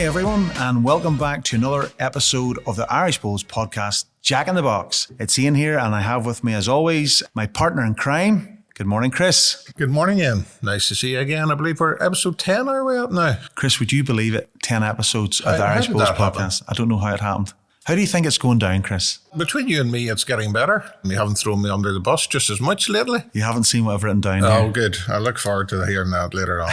Hi everyone, and welcome back to another episode of the Irish Bowls podcast, Jack in the Box. It's Ian here, and I have with me, as always, my partner in crime. Good morning, Chris. Good morning, Ian. Nice to see you again. I believe we're episode 10, are we up now? Chris, would you believe it? 10 episodes of the Irish How did Bowls that podcast. I don't know how it happened. How do you think it's going down, Chris? Between you and me, it's getting better. You haven't thrown me under the bus just as much lately. You haven't seen what I've written down Oh, here. good. I look forward to hearing that later on.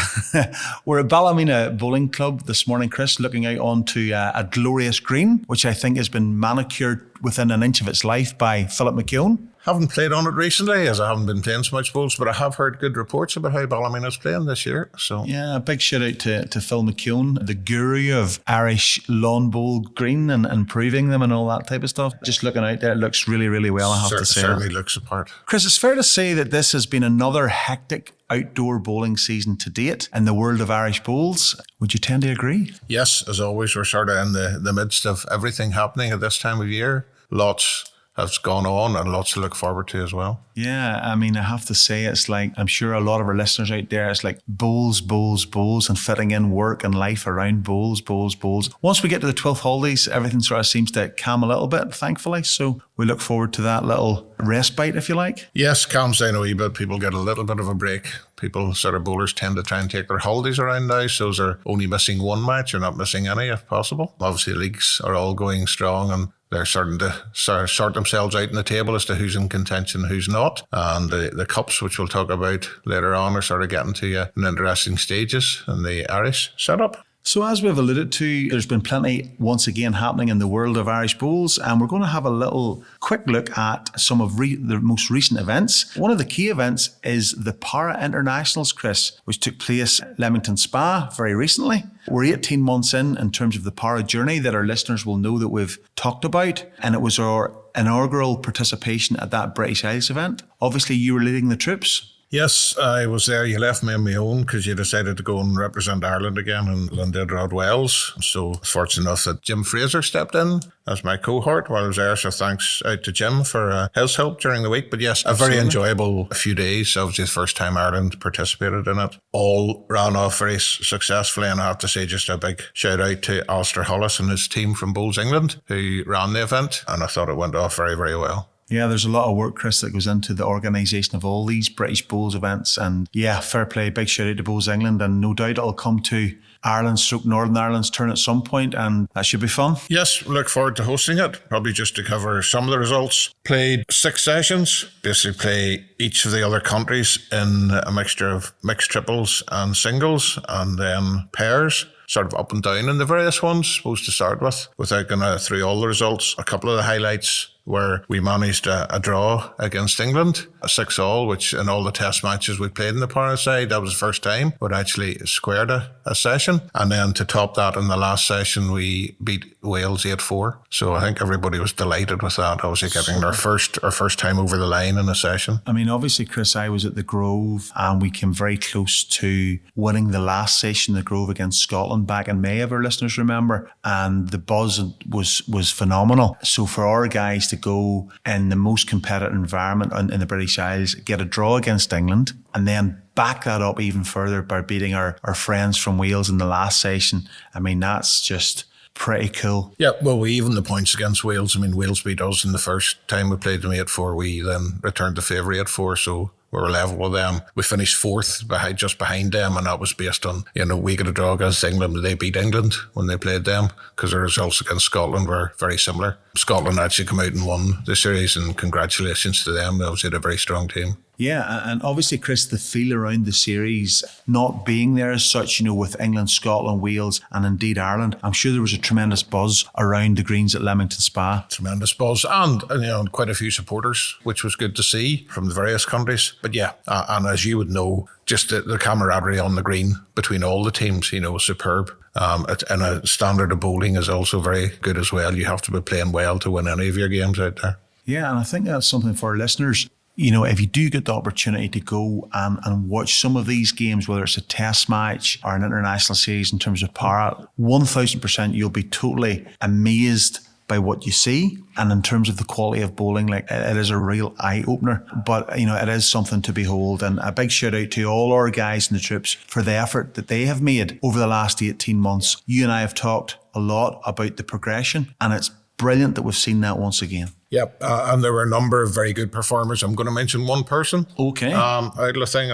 We're at Ballymena Bowling Club this morning, Chris, looking out onto a glorious green, which I think has been manicured within an inch of its life by Philip McClure. Haven't played on it recently, as I haven't been playing so much bowls, but I have heard good reports about how Ballymena's playing this year. So Yeah, a big shout out to Phil McCune, the guru of Irish lawn bowl green and improving them and all that type of stuff. Just looking out there, it looks really, really well, I have to say. certainly looks the part. Chris, it's fair to say that this has been another hectic outdoor bowling season to date in the world of Irish bowls. Would you tend to agree? Yes, as always, we're sort of in the midst of everything happening at this time of year. Lots has gone on and lots to look forward to as well. Yeah, I mean, I have to say, it's like, I'm sure a lot of our listeners out there, it's like bowls, bowls, bowls, and fitting in work and life around bowls, bowls, bowls. Once we get to the 12th holidays, everything sort of seems to calm a little bit, thankfully. So we look forward to that little respite, if you like. Yes, calms down a wee bit. People get a little bit of a break. People, sort of bowlers, tend to try and take their holidays around now. So they're only missing one match. You're not missing any if possible. Obviously, leagues are all going strong and they're starting to sort themselves out in the table as to who's in contention, who's not. And the cups, which we'll talk about later on, are sort of getting to in interesting stages in the Irish setup. So as we've alluded to, there's been plenty once again happening in the world of Irish bowls, and we're going to have a little quick look at some of the most recent events. One of the key events is the Para Internationals, Chris, which took place at Leamington Spa very recently. We're 18 months in terms of the Para journey that our listeners will know that we've talked about, and it was our inaugural participation at that British Isles event. Obviously, you were leading the troops. Yes, I was there. You left me on my own because you decided to go and represent Ireland again in London Wells. So fortunate enough that Jim Fraser stepped in as my cohort while I was there. So thanks out to Jim for his help during the week. But yes, a very enjoyable few days. Obviously the first time Ireland participated in it. All ran off very successfully. And I have to say just a big shout out to Alistair Hollis and his team from Bowls England who ran the event. And I thought it went off very, very well. Yeah, there's a lot of work, Chris, that goes into the organisation of all these British Bowls events. And yeah, fair play, big shout out to Bowls England. And no doubt it'll come to Northern Ireland's turn at some point, and that should be fun. Yes, we look forward to hosting it. Probably just to cover some of the results. Played 6 sessions, basically play each of the other countries in a mixture of mixed triples and singles, and then pairs. Sort of up and down in the various ones, supposed to start with, without going through all the results. A couple of the highlights where we managed a draw against England, a 6-all, which in all the test matches we played in the Para side, that was the first time we'd actually squared a session. And then to top that, in the last session, we beat Wales 8-4. So I think everybody was delighted with that, obviously getting our first time over the line in a session. I mean, obviously, Chris, I was at the Grove and we came very close to winning the last session, the Grove against Scotland back in May, if our listeners remember. And the buzz was phenomenal. So for our guys to go in the most competitive environment in the British Isles, get a draw against England, and then back that up even further by beating our friends from Wales in the last session. I mean, that's just pretty cool. Yeah, well, we evened the points against Wales. I mean, Wales beat us in the first time we played them 8-4. We then returned the favour 8-4, so we were level with them. We finished 4th, just behind them, and that was based on, we got a draw against England. They beat England when they played them because the results against Scotland were very similar. Scotland actually come out and won the series, and congratulations to them. They obviously had a very strong team. Yeah, and obviously, Chris, the feel around the series not being there as such, with England, Scotland, Wales, and indeed Ireland, I'm sure there was a tremendous buzz around the greens at Leamington Spa. Tremendous buzz, and quite a few supporters, which was good to see from the various countries. But yeah, and as you would know, just the camaraderie on the green between all the teams, was superb. And a standard of bowling is also very good as well. You have to be playing well to win any of your games out there. Yeah, and I think that's something for our listeners. If you do get the opportunity to go and watch some of these games, whether it's a test match or an international series in terms of para, 1,000% you'll be totally amazed by what you see. And in terms of the quality of bowling, like it is a real eye opener, but it is something to behold. And a big shout out to all our guys in the troops for the effort that they have made over the last 18 months. You and I have talked a lot about the progression, and it's brilliant that we've seen that once again. Yep, and there were a number of very good performers. I'm going to mention one person. Okay. Out of the thing,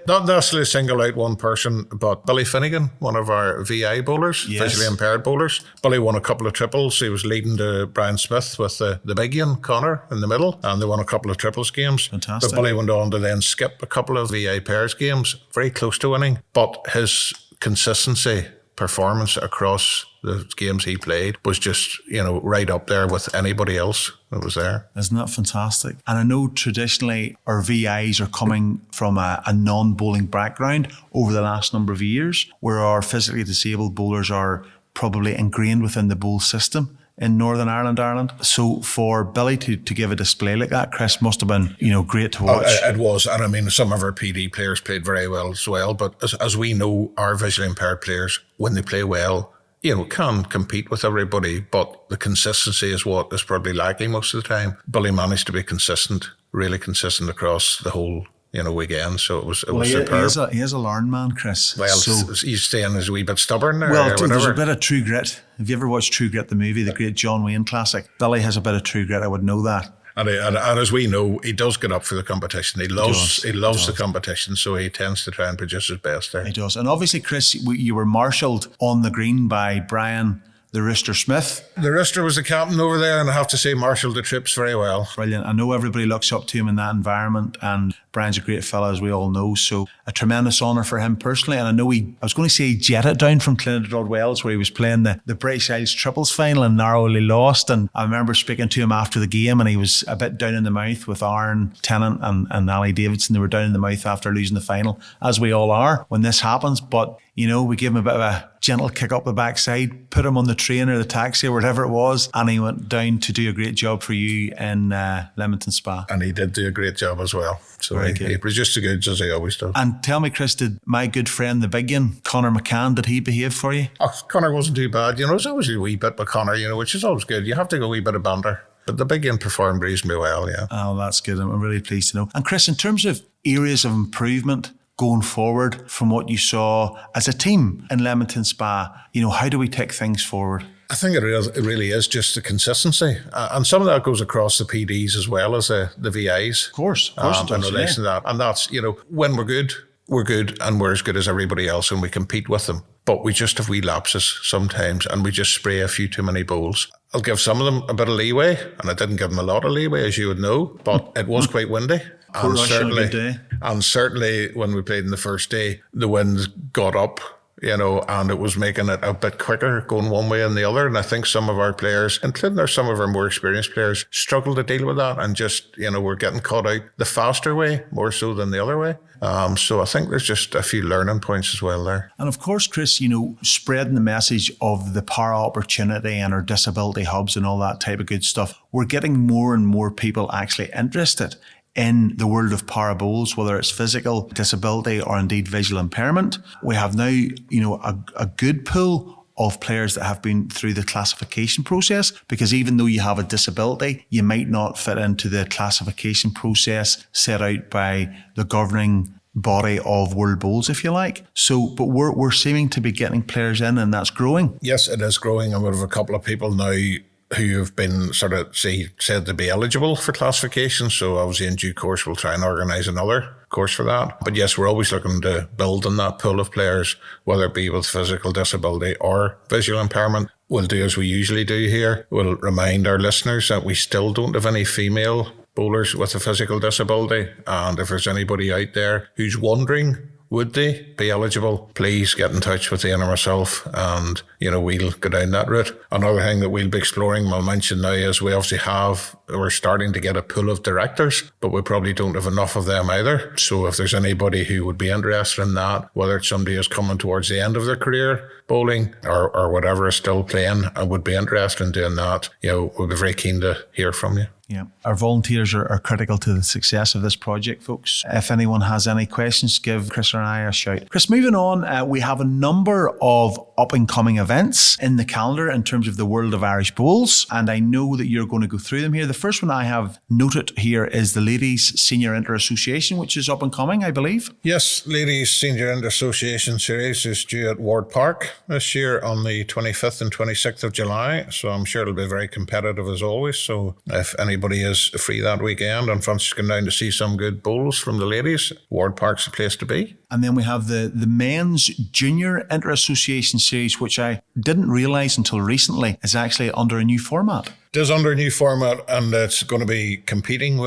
not necessarily single out one person, but Billy Finnegan, one of our VI bowlers, visually impaired bowlers. Billy won a couple of triples. He was leading to Brian Smith with the big one, Connor, in the middle, and they won a couple of triples games. Fantastic. But Billy went on to then skip a couple of VI pairs games, very close to winning. But his consistency, performance across the games he played was just, right up there with anybody else that was there. Isn't that fantastic? And I know traditionally our VIs are coming from a non-bowling background over the last number of years, where our physically disabled bowlers are probably ingrained within the bowl system in Northern Ireland. So for Billy to give a display like that, Chris, must have been, great to watch. It was. And I mean, some of our PD players played very well as well. But as we know, our visually impaired players, when they play well, can compete with everybody. But the consistency is what is probably lacking most of the time. Billy managed to be consistent, really consistent across the whole weekend. So it was superb. He is a learned man, Chris. Well, he's saying he's a wee bit stubborn there. Well, there's a bit of True Grit. Have you ever watched True Grit, the movie, the great John Wayne classic? Billy has a bit of True Grit, I would know that. And as we know, he does get up for the competition. He loves the competition, so he tends to try and produce his best there. He does. And obviously, Chris, you were marshalled on the green by Brian the Rooster Smith. The Rooster was the captain over there, and I have to say marshalled the troops very well. Brilliant. I know everybody looks up to him in that environment, and Brian's a great fella, as we all know. So a tremendous honour for him personally. And I know he jetted down from Trinidad Wells, where he was playing the British Isles triples final and narrowly lost. And I remember speaking to him after the game, and he was a bit down in the mouth with Aaron Tennant and Ali Davidson. They were down in the mouth after losing the final, as we all are when this happens. But we gave him a bit of a gentle kick up the backside, put him on the train or the taxi or whatever it was, and he went down to do a great job for you in Leamington Spa. And he did do a great job as well. So he produced the goods as he always does. And tell me, Chris, did my good friend, the big one, Conor McCann, did he behave for you? Oh, Conor wasn't too bad. There's always a wee bit with Conor, which is always good. You have to go a wee bit of banter. But the big one performed reasonably well, yeah. Oh, that's good. I'm really pleased to know. And Chris, in terms of areas of improvement going forward from what you saw as a team in Leamington Spa, how do we take things forward? I think it really is just the consistency. And some of that goes across the PDs as well as the VIs. Of course it does, in relation to that. And that's, when we're good and we're as good as everybody else and we compete with them. But we just have wee lapses sometimes and we just spray a few too many bowls. I'll give some of them a bit of leeway, and I didn't give them a lot of leeway, as you would know, but it was quite windy. And certainly when we played in the first day, the winds got up, and it was making it a bit quicker going one way and the other. And I think some of our players, including some of our more experienced players, struggled to deal with that and just, we're getting caught out the faster way more so than the other way. So I think there's just a few learning points as well there. And of course, Chris, spreading the message of the para opportunity and our disability hubs and all that type of good stuff, we're getting more and more people actually interested in the world of para bowls, whether it's physical disability or indeed visual impairment. We have now, a good pool of players that have been through the classification process, because even though you have a disability, you might not fit into the classification process set out by the governing body of world bowls, if you like. So, but we're seeming to be getting players in, and that's growing. Yes, it is growing. And we have a couple of people now who have been said to be eligible for classification. So obviously in due course, we'll try and organise another course for that. But yes, we're always looking to build on that pool of players, whether it be with physical disability or visual impairment. We'll do as we usually do here. We'll remind our listeners that we still don't have any female bowlers with a physical disability. And if there's anybody out there who's wondering, would they be eligible? Please get in touch with Ian or myself, and we'll go down that route. Another thing that we'll be exploring, I'll mention now, is we obviously have we're starting to get a pool of directors, but we probably don't have enough of them either. So if there's anybody who would be interested in that, whether it's somebody who's coming towards the end of their career, bowling or whatever, is still playing and would be interested in doing that, we'd be very keen to hear from you. Yeah, our volunteers are critical to the success of this project, folks. If anyone has any questions, give Chris or I a shout. Chris, moving on, we have a number of up-and-coming events in the calendar in terms of the world of Irish bowls, and I know that you're going to go through them here. The first one I have noted here is the Ladies Senior Inter-Association, which is up and coming, I believe. Yes, Ladies Senior Inter-Association Series is due at Ward Park this year on the 25th and 26th of July, so I'm sure it'll be very competitive as always. So if anybody is free that weekend and fancies going down to see some good bowls from the ladies, Ward Park's the place to be. And then we have the Men's Junior Inter-Association Series, which I didn't realise until recently is actually under a new format. It is under a new format, and it's going to be competing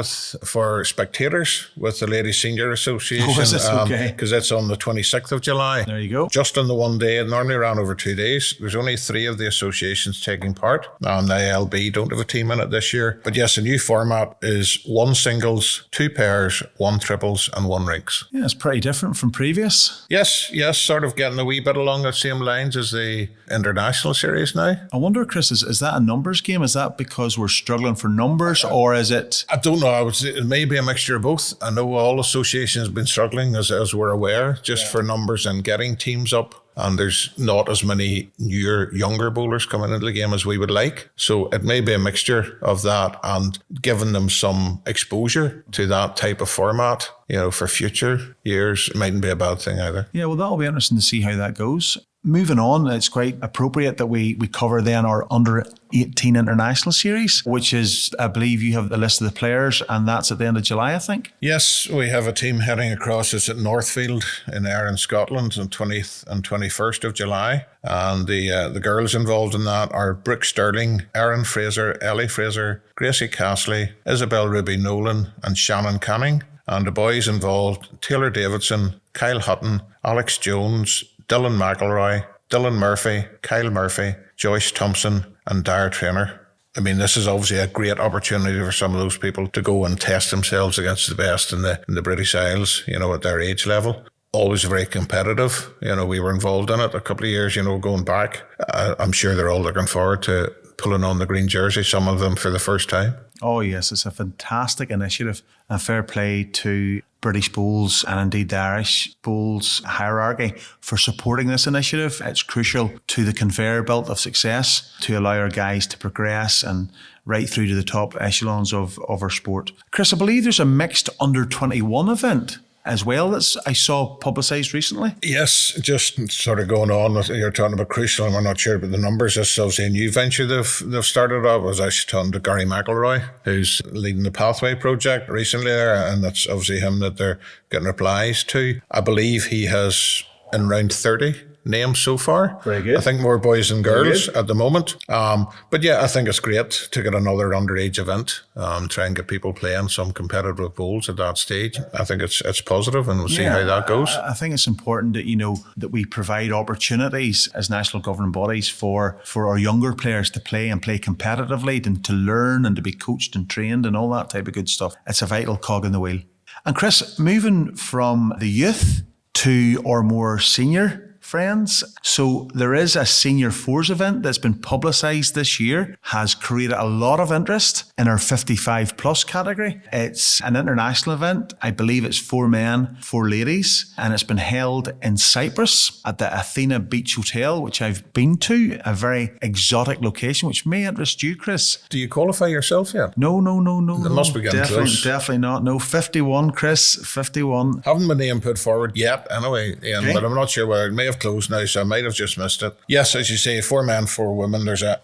for spectators with the Ladies Senior Association. Oh, is this okay? Because it's on the 26th of July. There you go. Just on the one day. It normally ran over 2 days. There's only 3 of the associations taking part, and the ALB don't have a team in it this year. But yes, the new format is 1 singles, 2 pairs, 1 triples, and 1 rinks. Yeah, it's pretty different from previous. Yes, sort of getting a wee bit along the same lines as the International Series now. I wonder, Chris, is that a numbers game? Is that because we're struggling for numbers, or is it? I don't know. I would say it may be a mixture of both. I know all associations have been struggling, as we're aware, just for numbers and getting teams up. And there's not as many younger bowlers coming into the game as we would like. So it may be a mixture of that and giving them some exposure to that type of format, for future years. It mightn't be a bad thing either. Yeah, well, that'll be interesting to see how that goes. Moving on, it's quite appropriate that we cover then our under 18 international series, which is, I believe you have the list of the players, and that's at the end of July, I think. Yes, we have a team heading across. It's at Northfield in Ayr in Scotland on 20th and 21st of July. And the girls involved in that are Brooke Sterling, Erin Fraser, Ellie Fraser, Gracie Castley, Isabel Ruby Nolan, and Shannon Canning. And the boys involved, Taylor Davidson, Kyle Hutton, Alex Jones, Dylan McElroy, Dylan Murphy, Kyle Murphy, Joyce Thompson, and Dara Traynor. I mean, this is obviously a great opportunity for some of those people to go and test themselves against the best in the British Isles, at their age level. Always very competitive. We were involved in it a couple of years, going back. I'm sure they're all looking forward to pulling on the green jersey, some of them for the first time. Oh, yes, it's a fantastic initiative, and fair play to British Bowls and indeed the Irish Bowls hierarchy for supporting this initiative. It's crucial to the conveyor belt of success to allow our guys to progress and right through to the top echelons of our sport. Chris, I believe there's a mixed under 21 event as well that I saw publicised recently. Yes, just sort of going on with, you're talking about crucial, and we're not sure about the numbers. This is obviously a new venture they've started up. I was actually talking to Gary McElroy, who's leading the Pathway project recently there, and that's obviously him that they're getting replies to. I believe he has in round 30 names so far. Very good. I think more boys than girls at the moment. But yeah, I think it's great to get another underage event, try and get people playing some competitive bowls at that stage. I think it's positive, and we'll see how that goes. I think it's important that, that we provide opportunities as national governing bodies for our younger players to play and play competitively and to learn and to be coached and trained and all that type of good stuff. It's a vital cog in the wheel. And Chris, moving from the youth to our more senior friends. So there is a Senior Fours event that's been publicised this year, has created a lot of interest in our 55 plus category. It's an international event. I believe it's 4 men, 4 ladies, and it's been held in Cyprus at the Athena Beach Hotel, which I've been to, a very exotic location, which may interest you, Chris. Do you qualify yourself yet? No. It must be getting close. Definitely not. No, 51, Chris, 51. Haven't my name put forward yet, anyway, Ian, Okay. but I'm not sure whether it may have closed now, so I might have just missed it. Yes, as you say, 4 men, 4 women. There's a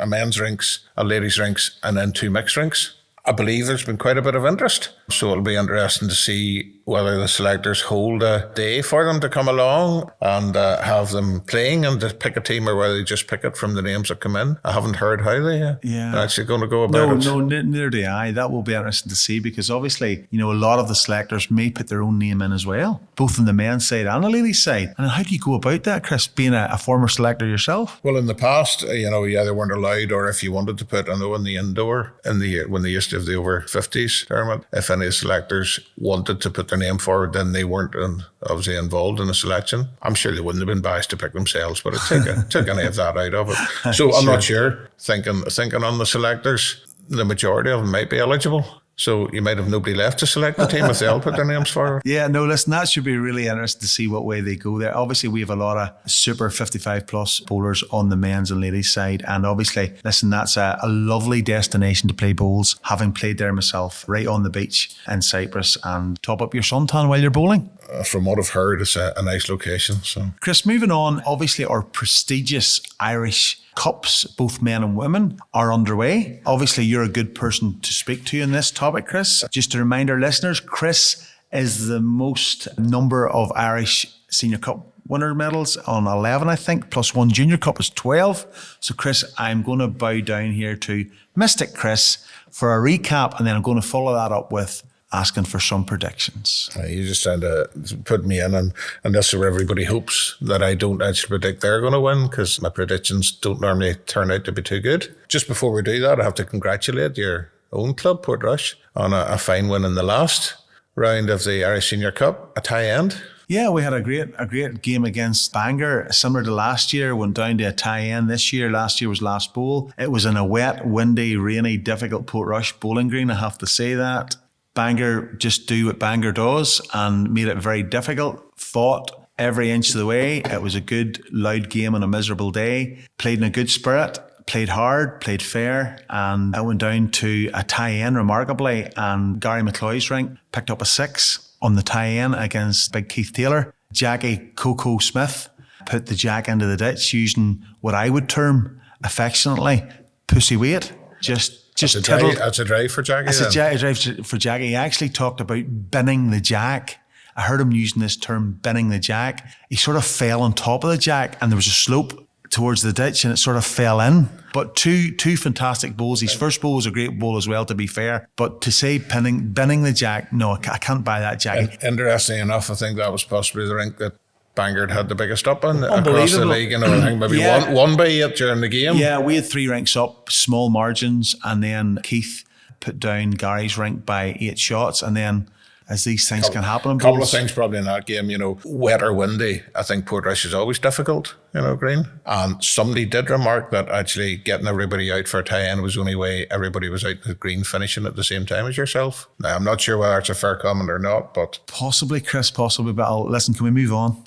men's rinks, a ladies' rinks, and then 2 mixed rinks. I believe there's been quite a bit of interest. So it'll be interesting to see whether the selectors hold a day for them to come along and have them playing and to pick a team, or whether they just pick it from the names that come in. I haven't heard how they're actually going to go about it. No, neither do I. That will be interesting to see, because obviously, a lot of the selectors may put their own name in as well, both on the men's side and the ladies' side. And how do you go about that, Chris, being a former selector yourself? Well, in the past, you either weren't allowed, or if you wanted to put, I know in the indoor, when they used to have the over 50s tournament, if any selectors wanted to put their name forward, then they weren't obviously involved in the selection. I'm sure they wouldn't have been biased to pick themselves, but it took any of that out of it. So I'm not sure. Thinking on the selectors, the majority of them might be eligible. So you might have nobody left to select the team if they all put their names forward. Yeah, no, listen, that should be really interesting to see what way they go there. Obviously, we have a lot of super 55 plus bowlers on the men's and ladies' side. And obviously, listen, that's a lovely destination to play bowls, having played there myself, right on the beach in Cyprus, and top up your suntan while you're bowling. From what I've heard, it's a nice location. So, Chris, moving on, obviously our prestigious Irish Cups, both men and women, are underway. Obviously, you're a good person to speak to in this topic, Chris. Just to remind our listeners, Chris is the most number of Irish Senior Cup winner medals on 11, I think, plus one Junior Cup is 12. So, Chris, I'm going to bow down here to Mystic Chris for a recap, and then I'm going to follow that up with asking for some predictions. You just trying to put me in, and that's where everybody hopes that I don't actually predict they're going to win, because my predictions don't normally turn out to be too good. Just before we do that, I have to congratulate your own club, Portrush, on a fine win in the last round of the Irish Senior Cup, a tie end. Yeah, we had a great game against Bangor, similar to last year, went down to a tie-in this year. Last year was last bowl. It was in a wet, windy, rainy, difficult Portrush bowling green, I have to say that. Bangor just do what Bangor does and made it very difficult. Fought every inch of the way. It was a good, loud game on a miserable day. Played in a good spirit, played hard, played fair, and I went down to a tie-in remarkably, and Gary McCloy's rink picked up a 6 on the tie-in against Big Keith Taylor. Jackie Coco Smith put the jack into the ditch using what I would term affectionately pussy weight. Just that's a drive for Jackie. It's a drive for Jackie. He actually talked about binning the jack. I heard him using this term, binning the jack. He sort of fell on top of the jack, and there was a slope towards the ditch, and it sort of fell in. But two fantastic bowls. His first bowl was a great bowl as well, to be fair. But to say binning the jack, no, I can't buy that, Jackie. Interesting enough, I think that was possibly the rink that Bangor had the biggest up in across the league. I think maybe one by 8 during the game. Yeah, we had 3 rinks up, small margins, and then Keith put down Gary's rink by 8 shots, and then as these things can happen in a couple bowls. of things probably in that game, wet or windy. I think Portrush is always difficult, Green. And somebody did remark that actually getting everybody out for a tie-in was the only way everybody was out the green finishing at the same time as yourself. Now, I'm not sure whether it's a fair comment or not, but... Possibly, Chris, possibly, but listen, can we move on?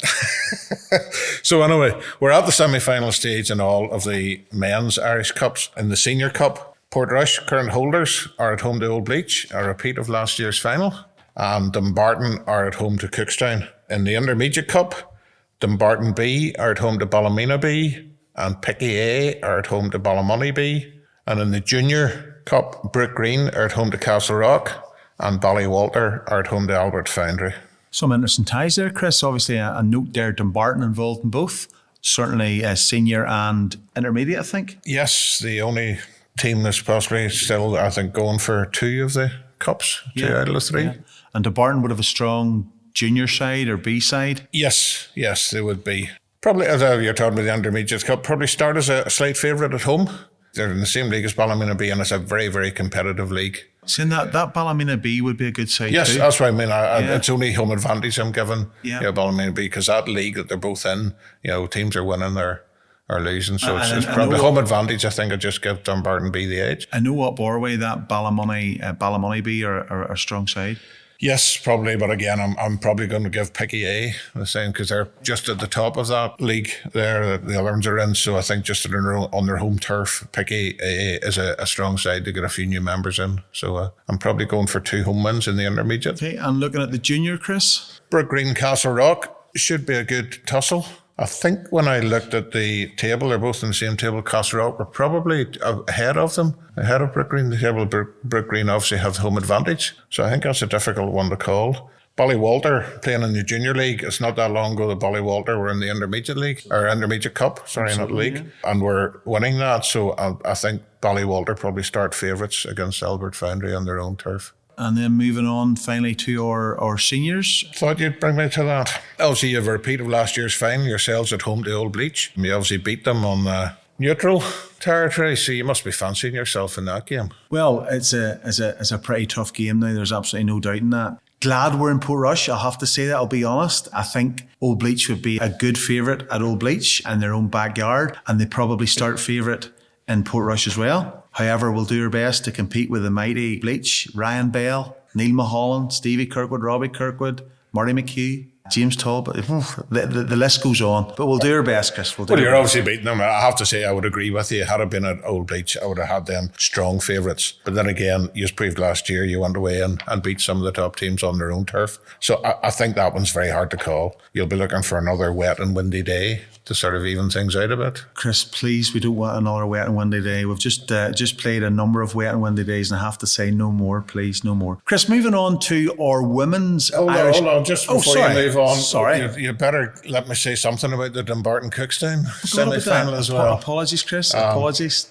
So anyway, we're at the semi-final stage in all of the men's Irish Cups. In the Senior Cup, Portrush, current holders, are at home to Old Bleach, a repeat of last year's final. And Dumbarton are at home to Cookstown. In the Intermediate Cup, Dumbarton B are at home to Ballymena B, and Picky A are at home to Ballymoney B. And in the Junior Cup, Brook Green are at home to Castle Rock, and Ballywalter are at home to Albert Foundry. Some interesting ties there, Chris. Obviously, a note there, Dumbarton involved in both. Certainly senior and intermediate, I think. Yes, the only team that's possibly still, I think, going for 2 of the cups, 2 out of the 3. Yeah. And Dumbarton would have a strong junior side or B side? Yes, they would be. Probably, as you're talking about the Intermediate Cup, probably start as a slight favourite at home. They're in the same league as Ballymena B, and it's a very, very competitive league. Seeing that Ballymena B would be a good side yes, too. That's what I mean. It's only home advantage I'm giving Ballymena B, because that league that they're both in, teams are winning or losing. So it's probably home advantage. I think I just give Dumbarton B the edge. I know up Orway that Ballymoney B are a strong side. Yes, probably, but again, I'm probably going to give Picky A the same, because they're just at the top of that league there that the other ones are in. So I think just on their home turf, Picky A is a strong side to get a few new members in. So I'm probably going for 2 home wins in the Intermediate. Okay, and looking at the Junior, Chris? Brook Green, Castle Rock should be a good tussle. I think when I looked at the table, they're both in the same table. Castleknock were probably ahead of them, ahead of Brook Green. The table, Brook Green obviously have the home advantage. So I think that's a difficult one to call. Ballywalter playing in the junior league. It's not that long ago that Ballywalter were in the intermediate league, or intermediate cup, sorry, not league, and we're winning that. So I think Ballywalter probably start favourites against Albert Foundry on their own turf. And then moving on finally to our seniors. Thought you'd bring me to that. Obviously, you have a repeat of last year's final, yourselves at home to Old Bleach. You obviously beat them on neutral territory, so you must be fancying yourself in that game. Well, it's a pretty tough game now. There's absolutely no doubt in that. Glad we're in Portrush, I'll have to say that, I'll be honest. I think Old Bleach would be a good favourite at Old Bleach in their own backyard, and they probably start favourite in Portrush as well. However, we'll do our best to compete with the mighty Bleach, Ryan Bell, Neil Mulholland, Stevie Kirkwood, Robbie Kirkwood, Marty McHugh, James Talbot. The list goes on. But we'll do our best, Chris. Well, you're obviously beating them. I have to say, I would agree with you. Had it been at Old Bleach, I would have had them strong favourites. But then again, you proved last year you went away and beat some of the top teams on their own turf. So I think that one's very hard to call. You'll be looking for another wet and windy day to sort of even things out a bit. Chris, please, we don't want another wet and windy day. We've just played a number of wet and windy days, and I have to say no more, please, no more. Chris, moving on to our women's Irish... Hold on, just before you move on. Sorry. You better let me say something about the Dumbarton Cookstown semi-final as well. Apologies, Chris. Apologies.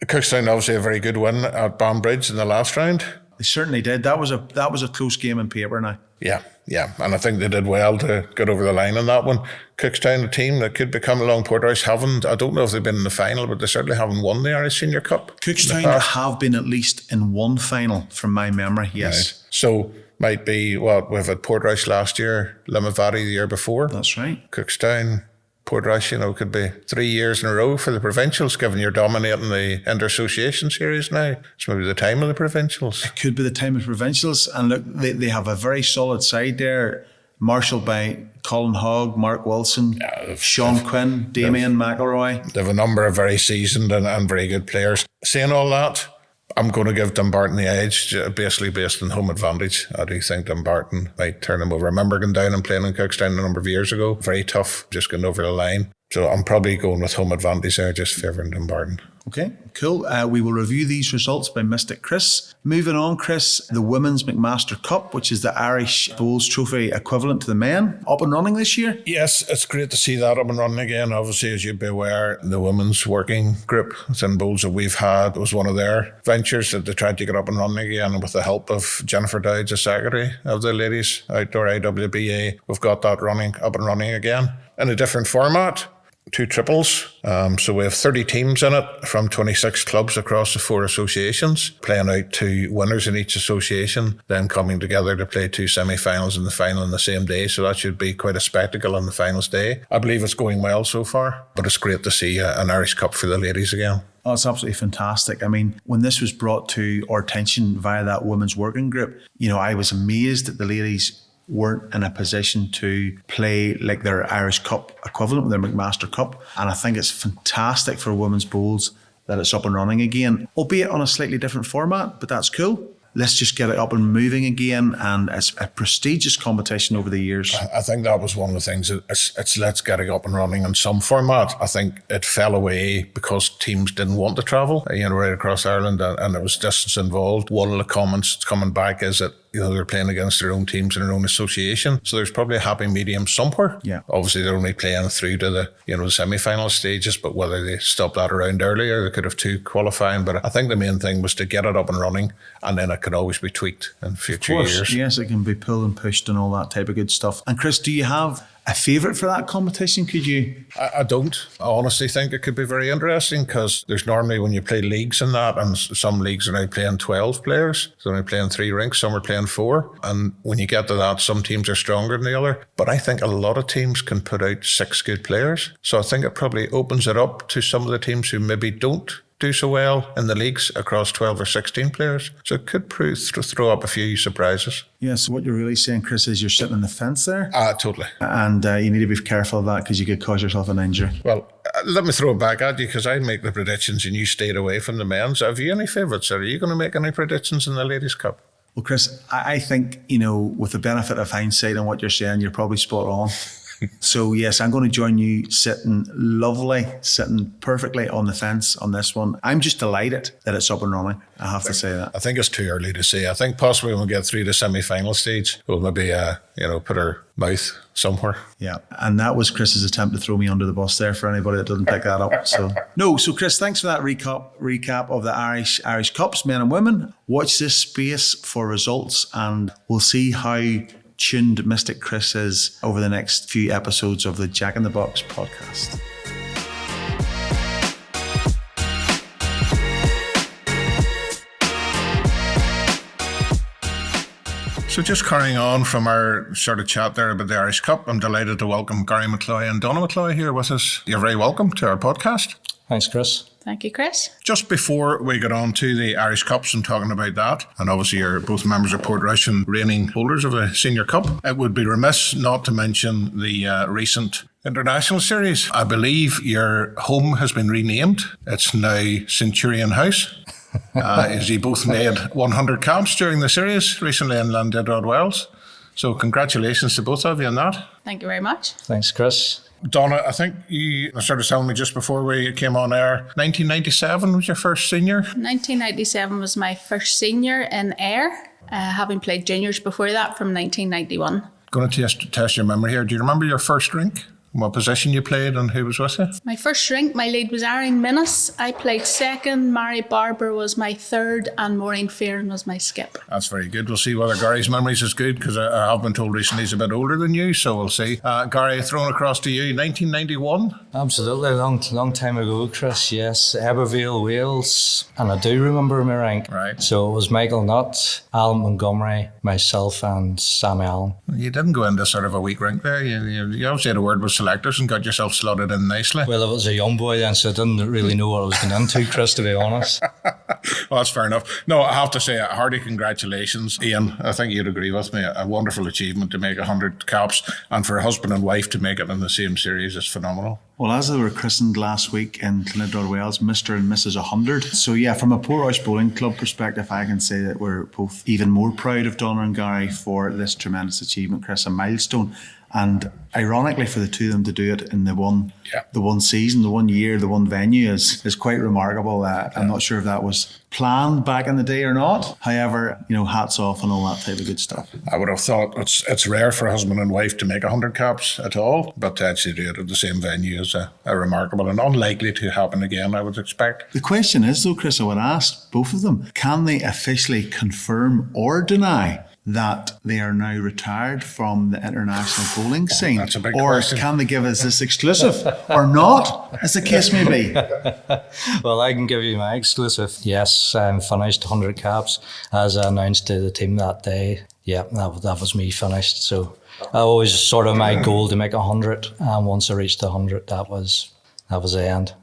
Cookstown obviously a very good win at Banbridge in the last round. They certainly did. That was a close game in paper now. Yeah, and I think they did well to get over the line on that one. Cookstown, a team that could become along Portrush, I don't know if they've been in the final, but they certainly haven't won the Irish Senior Cup. Cookstown have been at least in one final from my memory, yes. Right. So might be we've had Portrush last year, Limavady the year before. That's right. Cookstown, Portrush, could be 3 years in a row for the provincials, given you're dominating the inter-association series now. It's maybe the time of the provincials. It could be the time of provincials. And look, they have a very solid side there, marshalled by Colin Hogg, Mark Wilson, Sean Quinn, Damien McElroy. They have a number of very seasoned and very good players. Saying all that, I'm going to give Dumbarton the edge, basically based on home advantage. I do think Dumbarton might turn them over. I remember going down and playing in Cookstown a number of years ago. Very tough, just going over the line. So I'm probably going with home advantage there, just favouring Dumbarton. Okay, cool. We will review these results by Mystic Chris. Moving on, Chris, the Women's McMaster Cup, which is the Irish Bowls Trophy equivalent to the men, up and running this year? Yes, it's great to see that up and running again. Obviously, as you'd be aware, the women's working group within Bowls that we've had was one of their ventures that they tried to get up and running again. And with the help of Jennifer Dowd, the secretary of the Ladies Outdoor IWBA, we've got that up and running again in a different format. 2 triples. So we have 30 teams in it from 26 clubs across the 4 associations, playing out 2 winners in each association, then coming together to play 2 semi-finals and the final on the same day. So that should be quite a spectacle on the finals day. I believe it's going well so far, but it's great to see an Irish Cup for the ladies again. Oh, it's absolutely fantastic. I mean, when this was brought to our attention via that women's working group, I was amazed that the ladies weren't in a position to play like their Irish Cup equivalent with their McMaster Cup. And I think it's fantastic for women's bowls that it's up and running again, albeit on a slightly different format, but that's cool. Let's just get it up and moving again. And it's a prestigious competition over the years. I think that was one of the things. It's let's get it up and running in some format. I think it fell away because teams didn't want to travel, right across Ireland, and there was distance involved. One of the comments coming back is that they're playing against their own teams in their own association. So there's probably a happy medium somewhere. Yeah. Obviously, they're only playing through to the semi-final stages, but whether they stopped that around earlier, they could have 2 qualifying. But I think the main thing was to get it up and running, and then it could always be tweaked in future years. Yes, it can be pulled and pushed and all that type of good stuff. And Chris, do you have a favourite for that competition? Could you? I don't. I honestly think it could be very interesting because there's normally when you play leagues and that, and some leagues are now playing 12 players. So they're playing 3 rinks, some are playing 4. And when you get to that, some teams are stronger than the other. But I think a lot of teams can put out 6 good players. So I think it probably opens it up to some of the teams who maybe don't do so well in the leagues across 12 or 16 players. So it could throw up a few surprises. Yeah, so what you're really saying, Chris, is you're sitting on the fence there? Totally. And you need to be careful of that because you could cause yourself an injury. Well, let me throw it back at you because I make the predictions and you stayed away from the men's. Have you any favourites? Are you going to make any predictions in the Ladies' Cup? Well, Chris, I think, with the benefit of hindsight on what you're saying, you're probably spot on. So yes, I'm going to join you sitting perfectly on the fence on this one. I'm just delighted that it's up and running. I have to say that. I think it's too early to say. I think possibly when we get through the semi-final stage, we'll maybe put our mouth somewhere. Yeah, and that was Chris's attempt to throw me under the bus there for anybody that doesn't pick that up. So Chris, thanks for that recap of the Irish Cups, men and women. Watch this space for results, and we'll see how tuned Mystic Chris is over the next few episodes of the Jack in the Box podcast. So just carrying on from our sort of chat there about the Irish Cup, I'm delighted to welcome Gary McClure and Donna McClure here with us. You're very welcome to our podcast. Thanks, Chris. Thank you, Chris. Just before we get on to the Irish Cups and talking about that, and obviously you're both members of Portrush and reigning holders of the Senior Cup, it would be remiss not to mention the recent international series. I believe your home has been renamed. It's now Centurion House. As you both made 100 caps during the series recently in Llandudrod, Wales. So congratulations to both of you on that. Thank you very much. Thanks, Chris. Donna, I think you started telling me just before we came on air, 1997 was your first senior? 1997 was my first senior in Ayr, having played juniors before that from 1991. Going to test your memory here. Do you remember your first rink? What position you played and who was with you? My first rink, my lead was Erin Minnis. I played second, Mary Barber was my third, and Maureen Fearon was my skip. That's very good. We'll see whether Gary's memories is good, because I have been told recently he's a bit older than you, so we'll see. Gary, thrown across to you, 1991? Absolutely, long time ago, Chris, yes. Abervale, Wales, and I do remember my rank. Right. So it was Michael Nutt, Alan Montgomery, myself, and Sammy Allen. You didn't go into sort of a weak rink there. You obviously had a word with selectors and got yourself slotted in nicely. Well, I was a young boy then, so I didn't really know what I was going into, Chris, to be honest. Well, that's fair enough. No, I have to say, a hearty congratulations, Ian. I think you'd agree with me. A wonderful achievement to make 100 caps, and for a husband and wife to make it in the same series is phenomenal. Well, as they were christened last week in Llandudrod, Wales, Mr. and Mrs. 100. So yeah, from a Portrush Bowling Club perspective, I can say that we're both even more proud of Donna and Gary for this tremendous achievement, Chris, a milestone. And ironically, for the two of them to do it in the one season, the 1 year, the one venue is quite remarkable. I'm not sure if that was planned back in the day or not. However, hats off and all that type of good stuff. I would have thought it's rare for a husband and wife to make 100 caps at all, but to actually do it at the same venue is a remarkable and unlikely to happen again, I would expect. The question is, though, Chris, I would ask both of them, can they officially confirm or deny that they are now retired from the international bowling scene? That's a big or question. Can they give us this exclusive or not, as the case may be? Well, I can give you my exclusive. Yes, I'm finished 100 caps, as I announced to the team that day. Yeah, that was me finished. So that was sort of my goal, to make 100. And once I reached 100, that was the end.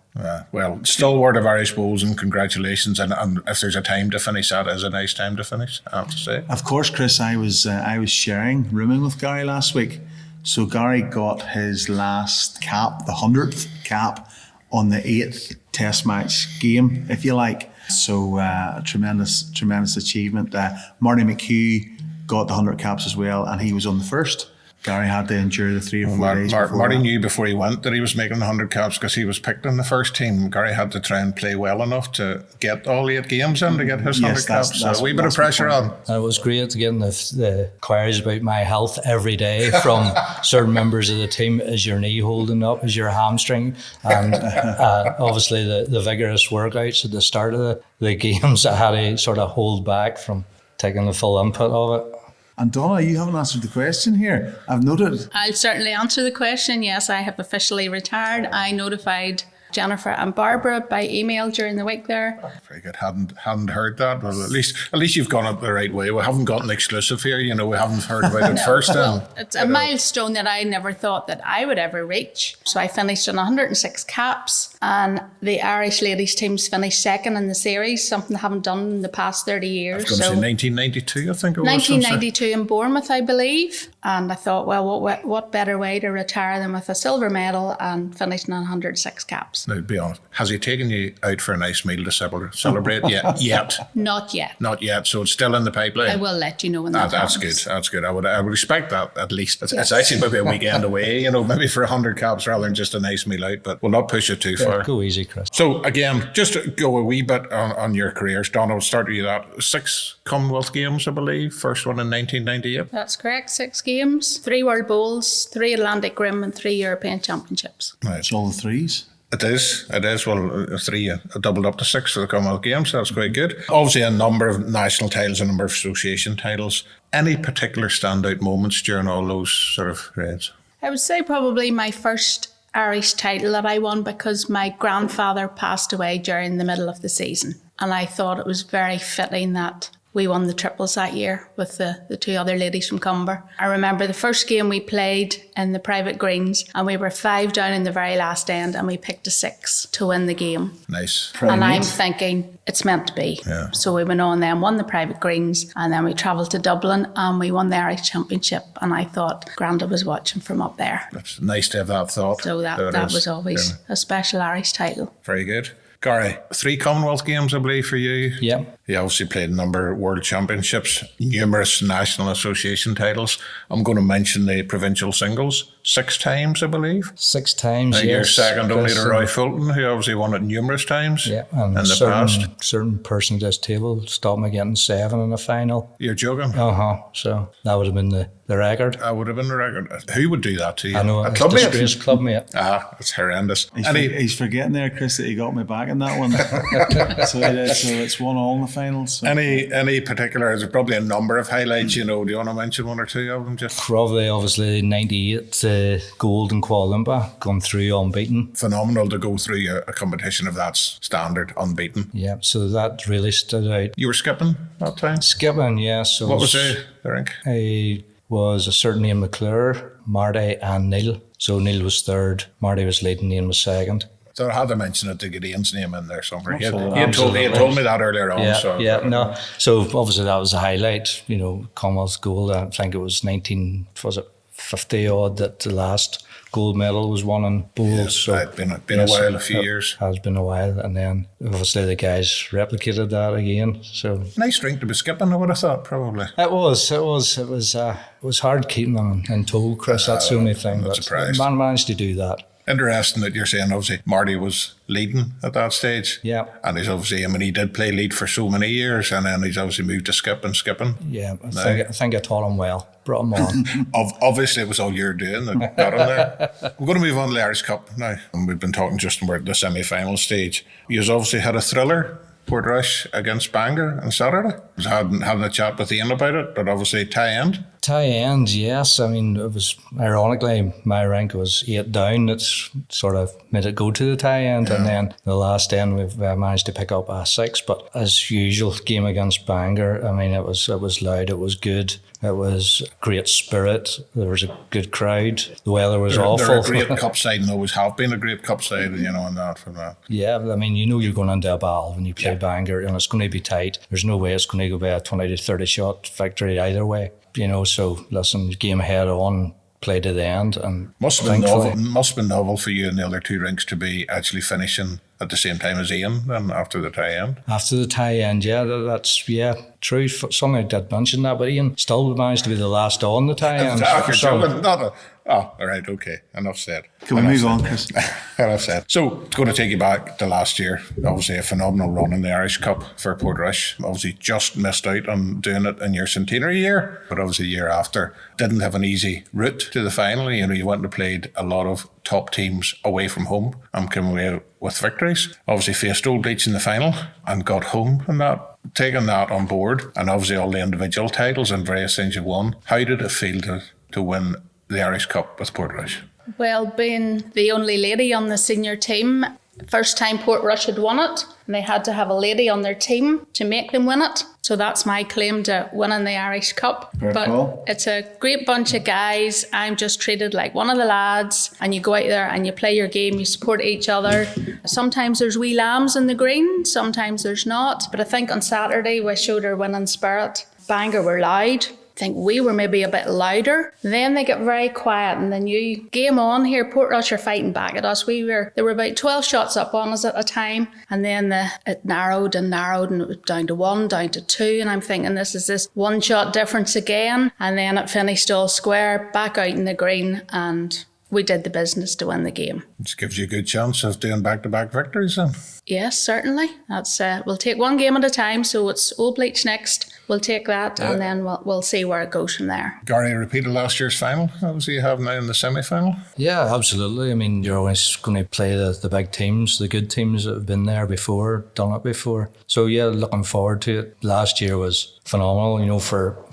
Well, stalwart of Irish bowls, and congratulations. And if there's a time to finish, that is a nice time to finish, I have to say. Of course, Chris, I was rooming with Gary last week. So Gary got his last cap, the 100th cap, on the 8th test match game, if you like. So tremendous achievement. Marty McHugh got the 100 caps as well, and he was on the first. Gary had to endure the 3 or 4 days before Marty that. knew before he went that he was making 100 caps because he was picked in the first team. Gary had to try and play well enough to get all 8 games in to get his 100 caps. So a wee bit of pressure on. And it was great getting the queries about my health every day from certain members of the team. Is your knee holding up? Is your hamstring? And obviously the vigorous workouts at the start of the games, I had to sort of hold back from taking the full input of it. And Donna, you haven't answered the question here. I've noted. I'll certainly answer the question. Yes, I have officially retired. I notified Jennifer and Barbara by email during the week there. Very good. Hadn't heard that. Well, at least you've gone it the right way. We haven't got an exclusive here. We haven't heard about it first. It's a milestone that I never thought that I would ever reach. So I finished on 106 caps, and the Irish ladies teams finished second in the series, something they haven't done in the past 30 years. I was going to say 1992, I think it was. 1992 in Bournemouth, I believe. And I thought, well, what better way to retire than with a silver medal and finishing on 106 caps. Now, to be honest, has he taken you out for a nice meal to celebrate yet? Not yet. Not yet. So it's still in the pipeline. I will let you know when that That's happens. good. That's good. I would respect that at least. It's actually maybe a weekend away, maybe for 100 caps rather than just a nice meal out, but we'll not push it too far. Go easy, Chris. So again, just to go a wee bit on your careers, Don, I'll start with you that 6 Commonwealth Games, I believe. First one in 1998. That's correct. 6 games, 3 World Bowls, 3 Atlantic Rim, and 3 European Championships. Right. It's all the threes. It is. Well, 3 doubled up to 6 for the Commonwealth Games. So that's quite good. Obviously, a number of national titles, a number of association titles. Any particular standout moments during all those sort of raids? I would say probably my first Irish title that I won, because my grandfather passed away during the middle of the season. And I thought it was very fitting that we won the triples that year with the 2 other ladies from Cumber. I remember the first game we played in the private greens, and we were 5 down in the very last end, and we picked a 6 to win the game. Nice. And I'm thinking, it's meant to be. Yeah. So we went on then, won the private greens, and then we travelled to Dublin and we won the Irish Championship. And I thought Granda was watching from up there. It's nice to have that thought. So that was always a special Irish title. Very good. Gary, 3 Commonwealth Games, I believe, for you. Yeah. You obviously played a number of World Championships, numerous National Association titles. I'm going to mention the provincial singles 6 times, I believe. 6 times, You're yes. second only Chris, to Roy Fulton, who obviously won it numerous times Yeah, in and the past. certain person at this table stopped me getting 7 in the final. You're joking? So that would have been the record. I would have been the record. Who would do that to you? I know, A it's clubmate? disgrace clubmate. It's horrendous. He's forgetting there, Chris, that he got me back in that one. So it's 1-1 in the finals. So. Any particular, there's probably a number of highlights, do you want to mention 1 or 2 of them? Just Probably, obviously, 98 gold in Kuala Lumpur, gone through unbeaten. phenomenal to go through a competition of that standard unbeaten. Yeah, so that really stood out. You were skipping that time? Skipping, yeah. So What was the rank? I was a certain name McClure, Marty and Neil. So Neil was 3rd, Marty was leading, Ian was 2nd. So I had to mention it to get Ian's name in there somewhere. He had Absolutely. told me that earlier on. No. So obviously that was a highlight, Commonwealth gold. I think it was 50 odd that the last gold medal was won in bowls. So It's been a while, a few years. Has been a while, and then obviously the guys replicated that again. So Nice drink to be skipping, I would have thought, probably. it was hard keeping them in tow, Chris. That's the only thing. not But surprised. man managed to do that. Interesting that you're saying, obviously, Marty was leading at that stage. Yeah. And he's obviously, he did play lead for so many years, and then he's obviously moved to skipping. Yeah, I think I taught him well. Brought him on. Obviously, it was all you're doing that got him there. We're going to move on to the Irish Cup now. And we've been talking just about the semi-final stage. You've obviously had a thriller, Portrush against Bangor on Saturday. I was having a chat with Ian about it, but obviously tie end. Tie end, yes. I mean, it was ironically my rank was 8 down. It's sort of made it go to the tie end, and then the last end we've managed to pick up a 6. But as usual, game against Bangor. I mean, it was loud. It was good. It was great spirit. There was a good crowd. The weather was awful. They're a great cup side and always have been a great cup side, and that from that. Yeah, I mean, you're going into a battle when you play Bangor, and it's going to be tight. There's no way it's going to go by a 20 to 30 shot victory either way. So listen, game head on, play to the end, and Must have been novel for you and the other 2 rinks to be actually finishing at the same time as Ian then after the tie end. After the tie end, that's true. Somebody did mention that, but Ian still managed to be the last on the tie end. All right, okay. Enough said. Can we move on, Chris? Enough said. So it's going to take you back to last year. Obviously a phenomenal run in the Irish Cup for Portrush. Obviously just missed out on doing it in your centenary year, but obviously the year after didn't have an easy route to the final. You went and played a lot of top teams away from home and came away with victories. Obviously faced Old Bleach in the final and got home in that. Taking that on board, and obviously all the individual titles and various things you won, how did it feel to win the Irish Cup with Portrush? Well, being the only lady on the senior team, first time Portrush had won it, and they had to have a lady on their team to make them win it. So that's my claim to winning the Irish Cup. But cool. It's a great bunch of guys. I'm just treated like one of the lads, and you go out there and you play your game, you support each other. Sometimes there's wee lambs in the green, sometimes there's not. But I think on Saturday we showed our winning spirit. Bangor were loud. think we were maybe a bit louder. Then they got very quiet, and then you game on here. Portrush are fighting back at us. There were about 12 shots up on us at a time, and then it narrowed and it was down to 1, down to 2, and I'm thinking this is this 1 shot difference again, and then it finished all square, back out in the green, and we did the business to win the game. Which gives you a good chance of doing back-to-back victories then. Yes, certainly. That's we'll take one game at a time. So it's Old Bleach next. We'll take that, and then we'll see where it goes from there. Gary repeated last year's final. Obviously, you have now in the semi-final. Yeah, absolutely. I mean, you're always going to play the big teams, the good teams that have been there before, done it before. So yeah, looking forward to it. Last year was phenomenal, you know, for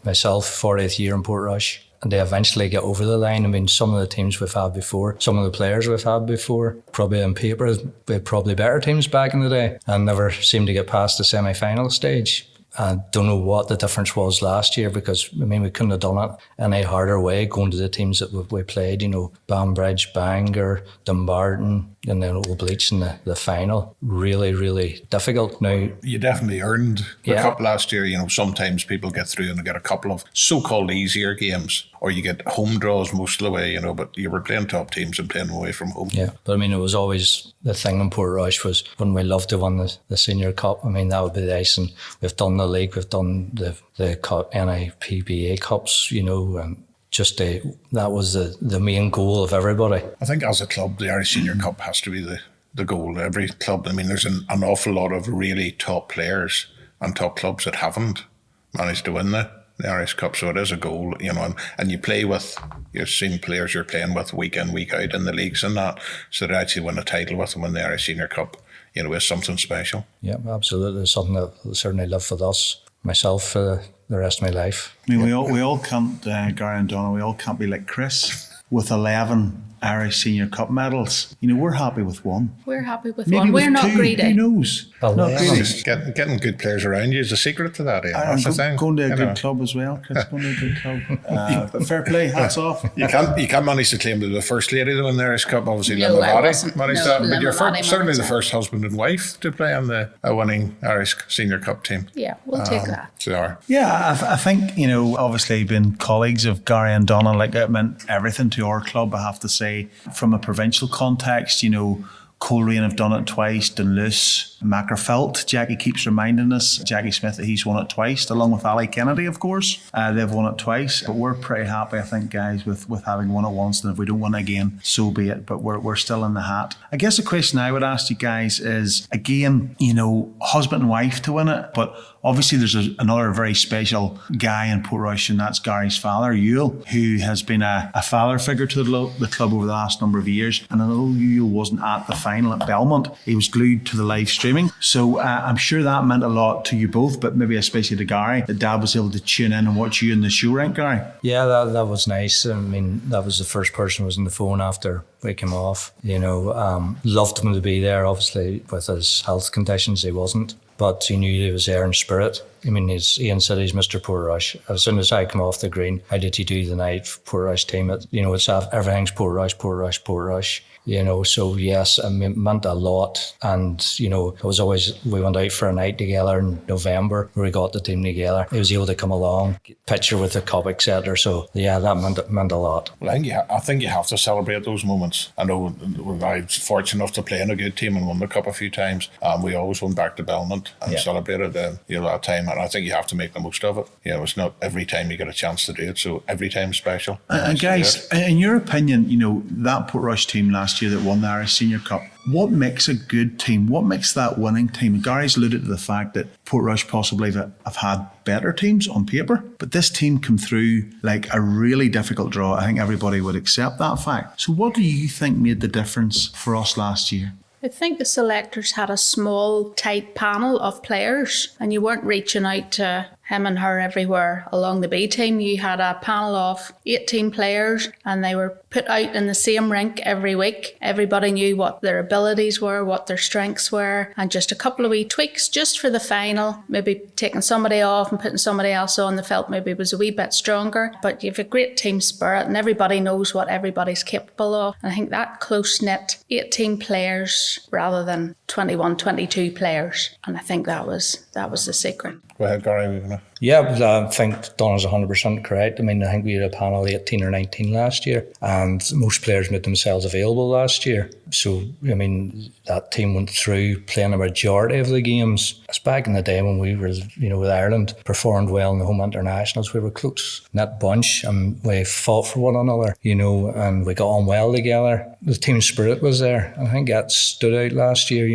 myself, 40th year in Portrush. And they eventually get over the line. I mean, some of the teams we've had before, some of the players we've had before, probably on paper, we had probably better teams back in the day and never seemed to get past the semi-final stage. I don't know what the difference was last year because, I mean, we couldn't have done it any harder way going to the teams that we played, you know, Banbridge, Bangor, Dumbarton, and then Old Bleach in the final. Really, really difficult. Now, you definitely earned the cup last year. You know, sometimes people get through and they get a couple of so-called easier games, or you get home draws most of the way, you know, but you were playing top teams and playing away from home. Yeah, but I mean, it was always the thing in Portrush was when we loved to win the senior cup. I mean, that would be the icing. We've done the league, we've done the cup, NIPBA cups, you know, and just that was the main goal of everybody. I think as a club, the Irish Senior Cup has to be the goal. Every club, I mean, there's an awful lot of really top players and top clubs that haven't managed to win the Irish Cup, so it is a goal, you know, and you play with, you've seen players you're playing with week in, week out in the leagues and that, so to actually win a title with them in the Irish Senior Cup, you know, is something special. Yeah, absolutely. It's something that will certainly live with us, myself, for the rest of my life. I mean, we all can't, Gary and Donna, we all can't be like Chris with 11 Irish Senior Cup medals. You know, we're happy with 1. We're happy with Maybe 1. We're not 2, greedy. Who knows? Not greedy. Just getting good players around you is the secret to that. I'm going to a good club as well, Chris. Going to a good club. But fair play, hats off. You can't manage to claim to the first lady to win the Irish Cup, obviously. No, Linda I wasn't. But you're certainly the managed first husband and wife to play on a winning Irish Senior Cup team. Yeah, we'll take that. So they are. Yeah, I think, you know, obviously being colleagues of Gary and Donna, like, it meant everything to our club, I have to say. From a provincial context, you know, Coleraine have done it twice, Dunluce, Macrofelt. Jackie keeps reminding us, Jackie Smith, that he's won it twice, along with Ali Kennedy, of course. They've won it twice. But we're pretty happy, I think, guys, with having won it once. And if we don't win again, so be it. But we're still in the hat. I guess the question I would ask you guys is, again, you know, husband and wife to win it. But obviously there's another very special guy in Portrush, and that's Gary's father, Yule, who has been a father figure to the club over the last number of years. And although Yule wasn't at the final at Belmont, he was glued to the live streaming. So I'm sure that meant a lot to you both, but maybe especially to Gary, that Dad was able to tune in and watch you in the show, right, Gary? Yeah, that was nice. I mean, that was the first person who was on the phone after we came off. You know, loved him to be there. Obviously, with his health conditions, he wasn't. But he knew he was there in spirit. I mean, Ian said he's Mr. Portrush. As soon as I come off the green, how did he do the night? Portrush team, you know, it's everything's Portrush. You know, so yes, it meant a lot. And, you know, it was always, we went out for a night together in November where we got the team together. He was able to come along, picture with the cup, etc. So yeah, that meant a lot. Well, I think you have to celebrate those moments. I know I was fortunate enough to play in a good team and won the cup a few times. We always went back to Belmont and celebrated that time. And I think you have to make the most of it. You know, it's not every time you get a chance to do it. So every time's special. And guys, in your opinion, you know, that Portrush team last year that won the Irish Senior Cup, what makes a good team? What makes that winning team? Gary's alluded to the fact that Portrush possibly have had better teams on paper, but this team came through like a really difficult draw. I think everybody would accept that fact. So what do you think made the difference for us last year? I think the selectors had a small, tight panel of players, and you weren't reaching out to him and her everywhere along the B team. You had a panel of 18 players, and they were put out in the same rink every week. Everybody knew what their abilities were, what their strengths were, and just a couple of wee tweaks just for the final, maybe taking somebody off and putting somebody else on that felt maybe was a wee bit stronger. But you have a great team spirit, and everybody knows what everybody's capable of. And I think that close-knit 18 players rather than 21, 22 players. And I think that was the secret. Go ahead, Gary. Yeah, but I think Donna's 100% correct. I mean, I think we had a panel 18 or 19 last year, and most players made themselves available last year. So, I mean, that team went through playing a majority of the games. It's back in the day when we were, with Ireland, performed well in the home internationals. We were close knit bunch, and we fought for one another, and we got on well together. The team spirit was there. I think that stood out last year,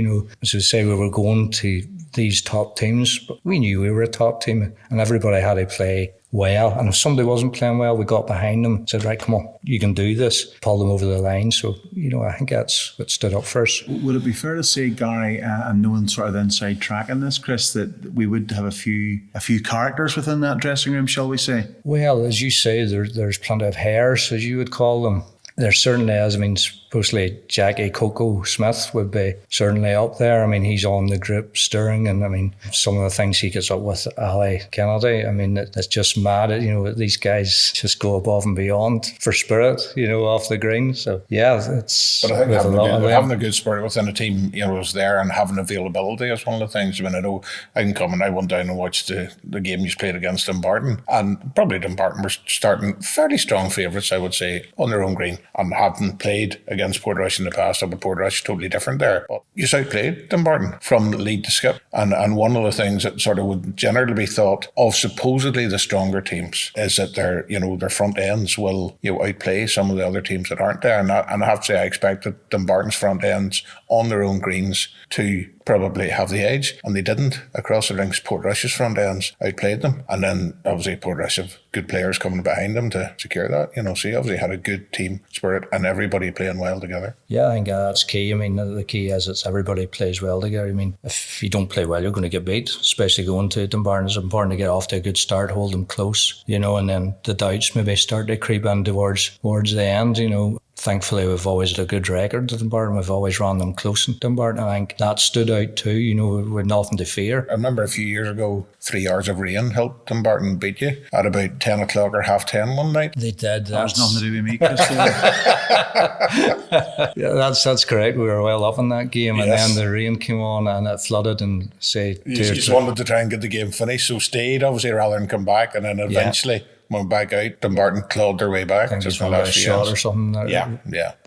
as we say, we were going to these top teams, but we knew we were a top team, and everybody had to play well. And if somebody wasn't playing well, we got behind them, said, right, come on, you can do this, pull them over the line. So, I think that's what stood up first. Would it be fair to say, Gary, and knowing sort of the inside track in this, Chris, that we would have a few characters within that dressing room, shall we say? Well, as you say, there's plenty of hairs, as you would call them. There certainly is. I mean, supposedly Jackie Coco Smith would be certainly up there. I mean, he's on the group stirring, and I mean, some of the things he gets up with Ali Kennedy, I mean, it's just mad. These guys just go above and beyond for spirit, off the green. So, yeah, it's... But I think having a good spirit within a team, is there, and having availability is one of the things. I mean, I know I can come and I went down and watched the game you played against Dumbarton, and probably Dumbarton were starting fairly strong favourites, I would say, on their own green. And having played against Portrush in the past, but Portrush totally different there. But you outplayed Dumbarton from lead to skip. And one of the things that sort of would generally be thought of supposedly the stronger teams is that their front ends will outplay some of the other teams that aren't there. And I have to say, I expected Dumbarton's front ends on their own greens to probably have the edge, and they didn't. Across the links, Portrush's front ends outplayed them, and then obviously Portrush have good players coming behind them to secure that. So he obviously had a good team spirit and everybody playing well together. Yeah, I think that's key. I mean, the key is it's everybody plays well together. I mean, if you don't play well, you're going to get beat, especially going to Dumbarton. It's important to get off to a good start, hold them close, and then the doubts maybe start to creep in towards the end, Thankfully, we've always had a good record at Dumbarton. We've always run them close in Dumbarton. I think that stood out too, with nothing to fear. I remember a few years ago, 3 hours of rain helped Dumbarton beat you at about 10 o'clock or 10:30 one night. They did. That was nothing to do with me, Chris. Yeah, that's correct. We were well up in that game, yes. And then the rain came on and it flooded, and you just wanted to try and get the game finished, so stayed obviously rather than come back, and then eventually went back out. Dumbarton clawed their way back. I think just one last shot or something. Yeah.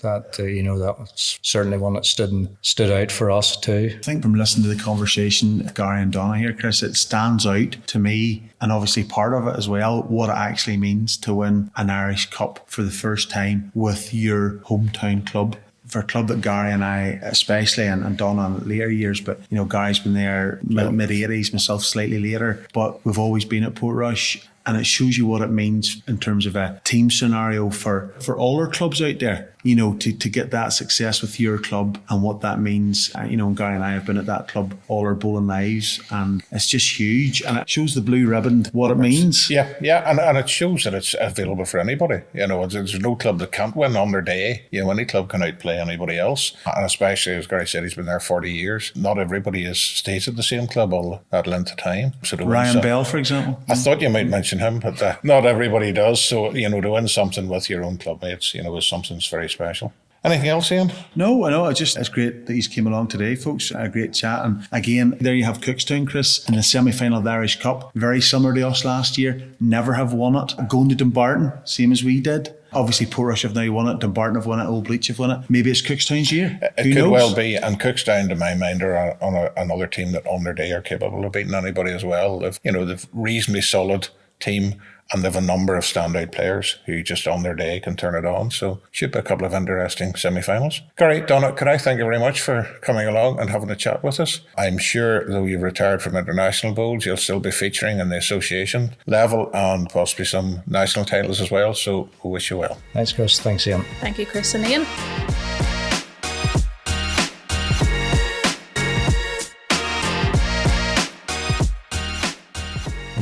That that was certainly one that stood out for us too. I think from listening to the conversation, Gary and Donna here, Chris, it stands out to me, and obviously part of it as well, what it actually means to win an Irish Cup for the first time with your hometown club. For a club that Gary and I especially, and Donna in later years, but Gary's been there mid-80s, myself slightly later, but we've always been at Portrush. And it shows you what it means in terms of a team scenario for all our clubs out there, to get that success with your club and what that means. And Gary and I have been at that club all our bowling lives, and it's just huge. And it shows the blue ribbon what it means. Yeah. And it shows that it's available for anybody. There's no club that can't win on their day. Any club can outplay anybody else. And especially, as Gary said, he's been there 40 years. Not everybody has stayed at the same club all that length of time. So Ryan Bell, for example. I thought you might mention him, but not everybody does. So, to win something with your own clubmates, is something that's very special. Anything else, Ian? No, I know. It's great that he's came along today, folks. A great chat. And again, there you have Cookstown, Chris, in the semi-final of the Irish Cup. Very similar to us last year. Never have won it. Going to Dumbarton, same as we did. Obviously, Portrush have now won it. Dumbarton have won it. Old Bleach have won it. Maybe it's Cookstown's year. It could well be. And Cookstown, to my mind, are on another team that on their day are capable of beating anybody as well. They've reasonably solid team, and they've a number of standout players who just on their day can turn it on. So should be a couple of interesting semi-finals. Gary, Donna, could I thank you very much for coming along and having a chat with us. I'm sure though you've retired from international bowls, you'll still be featuring in the association level and possibly some national titles as well. So we wish you well. Thanks, Chris. Thanks, Ian. Thank you, Chris and Ian.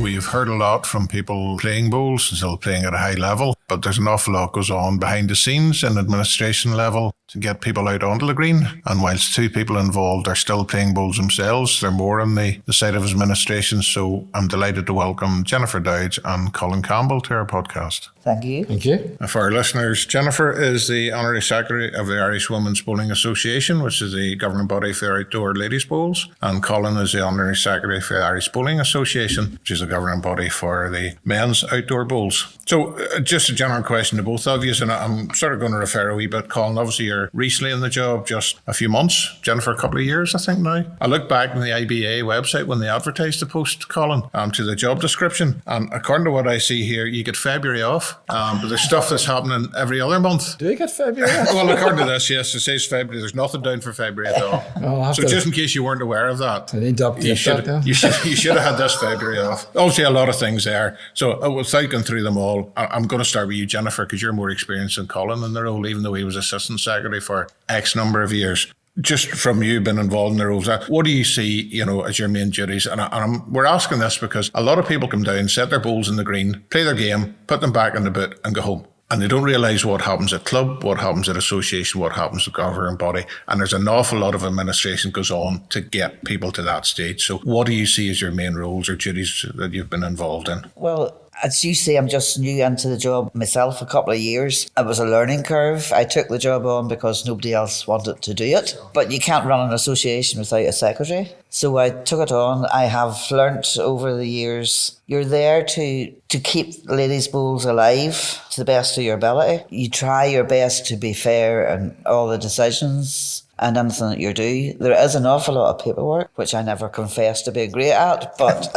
We've heard a lot from people playing bowls, still playing at a high level, but there's an awful lot goes on behind the scenes in administration level to get people out onto the green. And whilst 2 people involved are still playing bowls themselves, they're more on the side of administration. So I'm delighted to welcome Jennifer Dowdge and Colin Campbell to our podcast. Thank you. Thank you. For our listeners, Jennifer is the Honorary Secretary of the Irish Women's Bowling Association, which is the governing body for outdoor ladies' bowls, and Colin is the Honorary Secretary for the Irish Bowling Association, which is the governing body for the men's outdoor bowls. So just a general question to both of you, and I'm sort of going to refer a wee bit, Colin, obviously you're recently in the job, just a few months, Jennifer a couple of years I think now. I look back on the IBA website when they advertised the post, Colin, to the job description, and according to what I see here, you get February off, but there's stuff that's happening every other month. Do you get February? Well, according to this, yes, it says February. There's nothing down for February at all. So just in case you weren't aware of that, I need to update that. you should have had this February off. Obviously, a lot of things there. So without going through them all, I'm going to start with you, Jennifer, because you're more experienced than Colin in the role, even though he was Assistant Secretary for X number of years. Just from you being involved in the roles, what do you see, as your main duties? And we're asking this because a lot of people come down, set their bowls in the green, play their game, put them back in the boot and go home. And they don't realise what happens at club, what happens at association, what happens at governing body. And there's an awful lot of administration goes on to get people to that stage. So what do you see as your main roles or duties that you've been involved in? Well, as you say, I'm just new into the job myself, a couple of years. It was a learning curve. I took the job on because nobody else wanted to do it. But you can't run an association without a secretary. So I took it on. I have learnt over the years, you're there to keep ladies' bowls alive to the best of your ability. You try your best to be fair in all the decisions and anything that you do. There is an awful lot of paperwork, which I never confess to being great at, but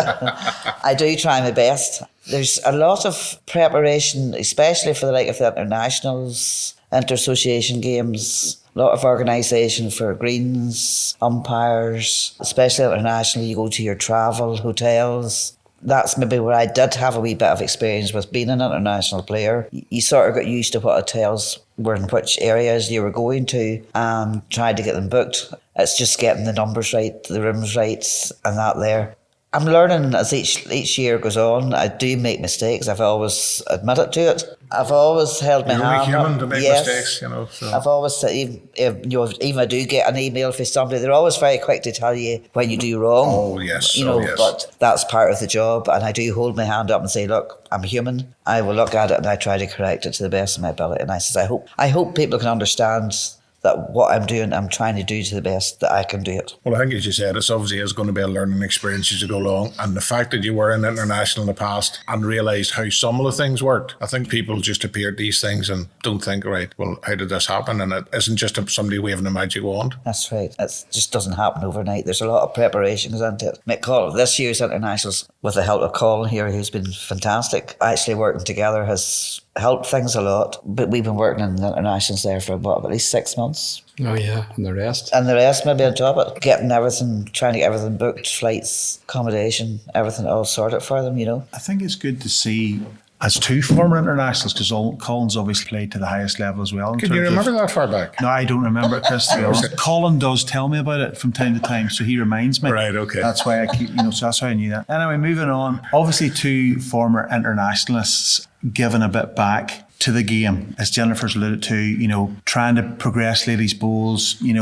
I do try my best. There's a lot of preparation, especially for the like of the internationals, inter-association games, a lot of organisation for greens, umpires, especially internationally. You go to your travel, hotels. That's maybe where I did have a wee bit of experience with being an international player. You sort of got used to what hotels were in which areas you were going to and tried to get them booked. It's just getting the numbers right, the rooms right and that there. I'm learning as each year goes on. I do make mistakes. I've always admitted to it. I've always held my hand You're only human up. to make Yes. mistakes, So. I've always said, even I do get an email from somebody, they're always very quick to tell you when you do wrong. Oh, yes. Yes. But that's part of the job. And I do hold my hand up and say, look, I'm human. I will look at it and I try to correct it to the best of my ability. And I says, I hope people can understand that what I'm doing, I'm trying to do to the best that I can do it. Well, I think as you said, it's obviously is going to be a learning experience as you go along. And the fact that you were in international in the past and realised how some of the things worked, I think people just appear at these things and don't think, right, well, how did this happen? And it isn't just somebody waving a magic wand. That's right. It just doesn't happen overnight. There's a lot of preparation goes into it. McClure, this year's internationals, with the help of Colin here, who's been fantastic, actually working together has helped things a lot. But we've been working in the internationals there for at least 6 months. Oh yeah, and the rest. And the rest maybe on top of it, getting everything, trying to get everything booked, flights, accommodation, everything all sorted for them, I think it's good to see as 2 former internationals, because Colin's obviously played to the highest level as well. Can you remember that far back? No, I don't remember it, Chris, to be honest. Colin does tell me about it from time to time, so he reminds me. Right, okay. That's why I keep, so that's how I knew that. Anyway, moving on. Obviously, 2 former internationalists giving a bit back to the game, as Jennifer's alluded to, trying to progress ladies' bowls. We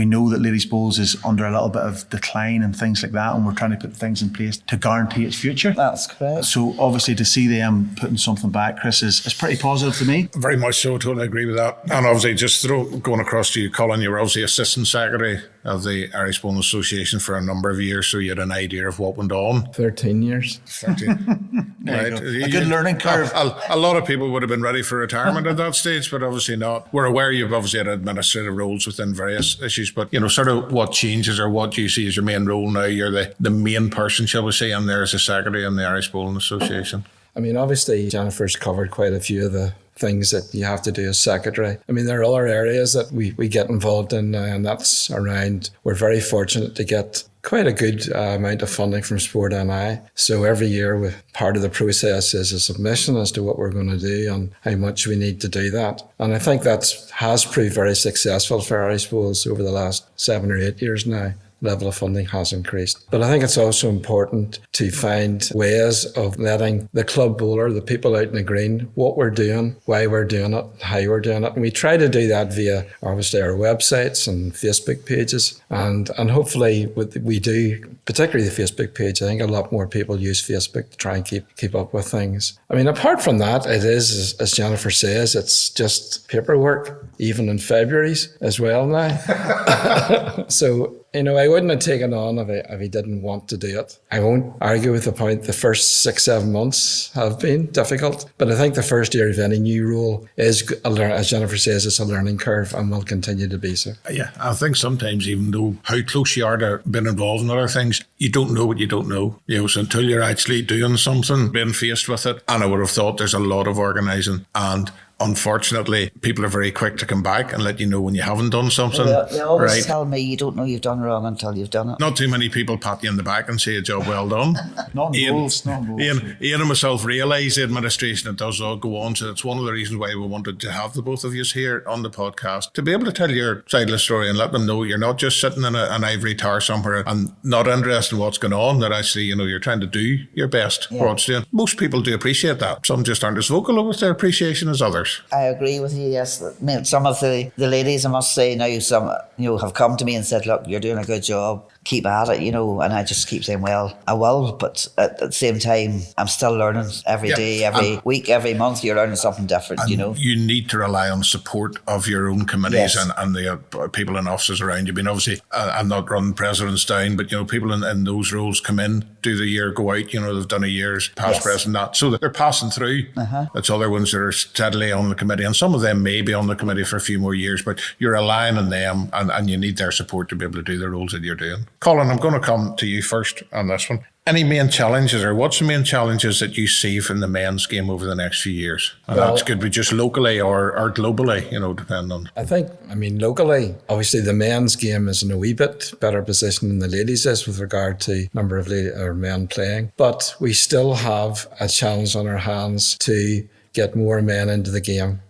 know that ladies' bowls is under a little bit of decline and things like that, and we're trying to put things in place to guarantee its future. That's correct. So obviously to see them putting something back, Chris, is pretty positive to me. Very much so, totally agree with that. And obviously, just going across to you, Colin, you were obviously Assistant Secretary of the Irish Bowling Association for a number of years, so you had an idea of what went on. 13 years. 13. Right. A good learning curve. A lot of people would have been ready for retirement at that stage, but obviously not. We're aware you've obviously had administrative roles within various issues, but sort of what changes or what do you see as your main role now? You're the main person, shall we say, and there as a secretary in the Irish Bowling Association. I mean, obviously Jennifer's covered quite a few of the things that you have to do as secretary. I mean, there are other areas that we get involved in now, and that's around, we're very fortunate to get quite a good amount of funding from Sport NI. So every year, part of the process is a submission as to what we're going to do and how much we need to do that. And I think that has proved very successful for Irish Bowls over the last 7 or 8 years now. level of funding has increased. But I think it's also important to find ways of letting the club bowler, the people out in the green, what we're doing, why we're doing it, how we're doing it. And we try to do that via, obviously, our websites and Facebook pages. And hopefully we do, particularly the Facebook page. I think a lot more people use Facebook to try and keep up with things. I mean, apart from that, it is, as Jennifer says, it's just paperwork, even in February's as well now. So, I wouldn't have taken on if he didn't want to do it. I won't argue with the point the first 6-7 months have been difficult, but I think the first year of any new role is, as Jennifer says, it's a learning curve and will continue to be so. Yeah, I think sometimes, even though how close you are to being involved in other things, you don't know what you don't know. So until you're actually doing something, being faced with it, and I would have thought there's a lot of organising, and unfortunately, people are very quick to come back and let you know when you haven't done something. They always right. tell me you don't know you've done wrong until you've done it. Not too many people pat you in the back and say a job well done. Not in bowls. Ian and myself realise the administration it does all go on. So it's one of the reasons why we wanted to have the both of you here on the podcast, to be able to tell your side of the story and let them know you're not just sitting in an ivory tower somewhere and not interested in what's going on, that actually, you're trying to do your best for what's doing. Most people do appreciate that. Some just aren't as vocal with their appreciation as others. I agree with you, yes. I mean, some of the ladies, I must say now, some have come to me and said, look, you're doing a good job, keep at it, and I just keep saying, well, I will, but at the same time, I'm still learning every day, every week, every month, you're learning something different, You need to rely on support of your own committees Yes. and the people in offices around you. I mean, obviously, I'm not running presidents down, but, people in those roles come in, do the year, go out, they've done a year's past, Yes. present, that. So they're passing through. It's other ones that are steadily on the committee, and some of them may be on the committee for a few more years, but you're relying on them and you need their support to be able to do the roles that you're doing. Colin, I'm going to come to you first on this one. Any main challenges, or what's the main challenges that you see from the men's game over the next few years? And that could be just locally or globally, depending on. I think, locally, obviously the men's game is in a wee bit better position than the ladies is with regard to number of men playing. But we still have a challenge on our hands to get more men into the game.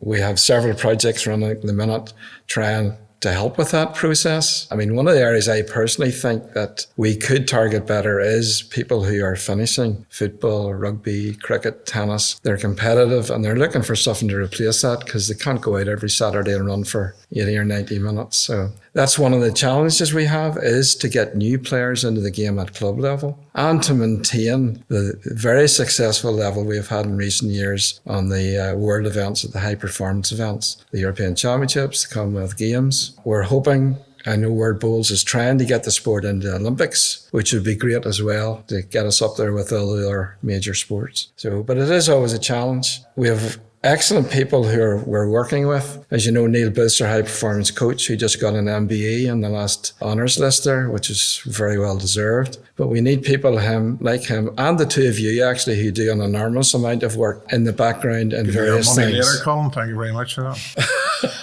We have several projects running at the minute trying to help with that process. One of the areas I personally think that we could target better is people who are finishing football, rugby, cricket, tennis. They're competitive and they're looking for something to replace that because they can't go out every Saturday and run for 80 or 90 minutes. So that's one of the challenges we have, is to get new players into the game at club level and to maintain the very successful level we have had in recent years on the world events, at the high performance events, the European Championships, the Commonwealth Games. We're hoping, I know World Bowls is trying to get the sport into the Olympics, which would be great as well to get us up there with all the other major sports. But it is always a challenge. We have excellent people who we're working with. As you know, Neil Booth's our high performance coach, who just got an MBE in the last honours list there, which is very well deserved. But we need people like him and the two of you actually, who do an enormous amount of work in the background and various money things. Later, Colin. Thank you very much for that.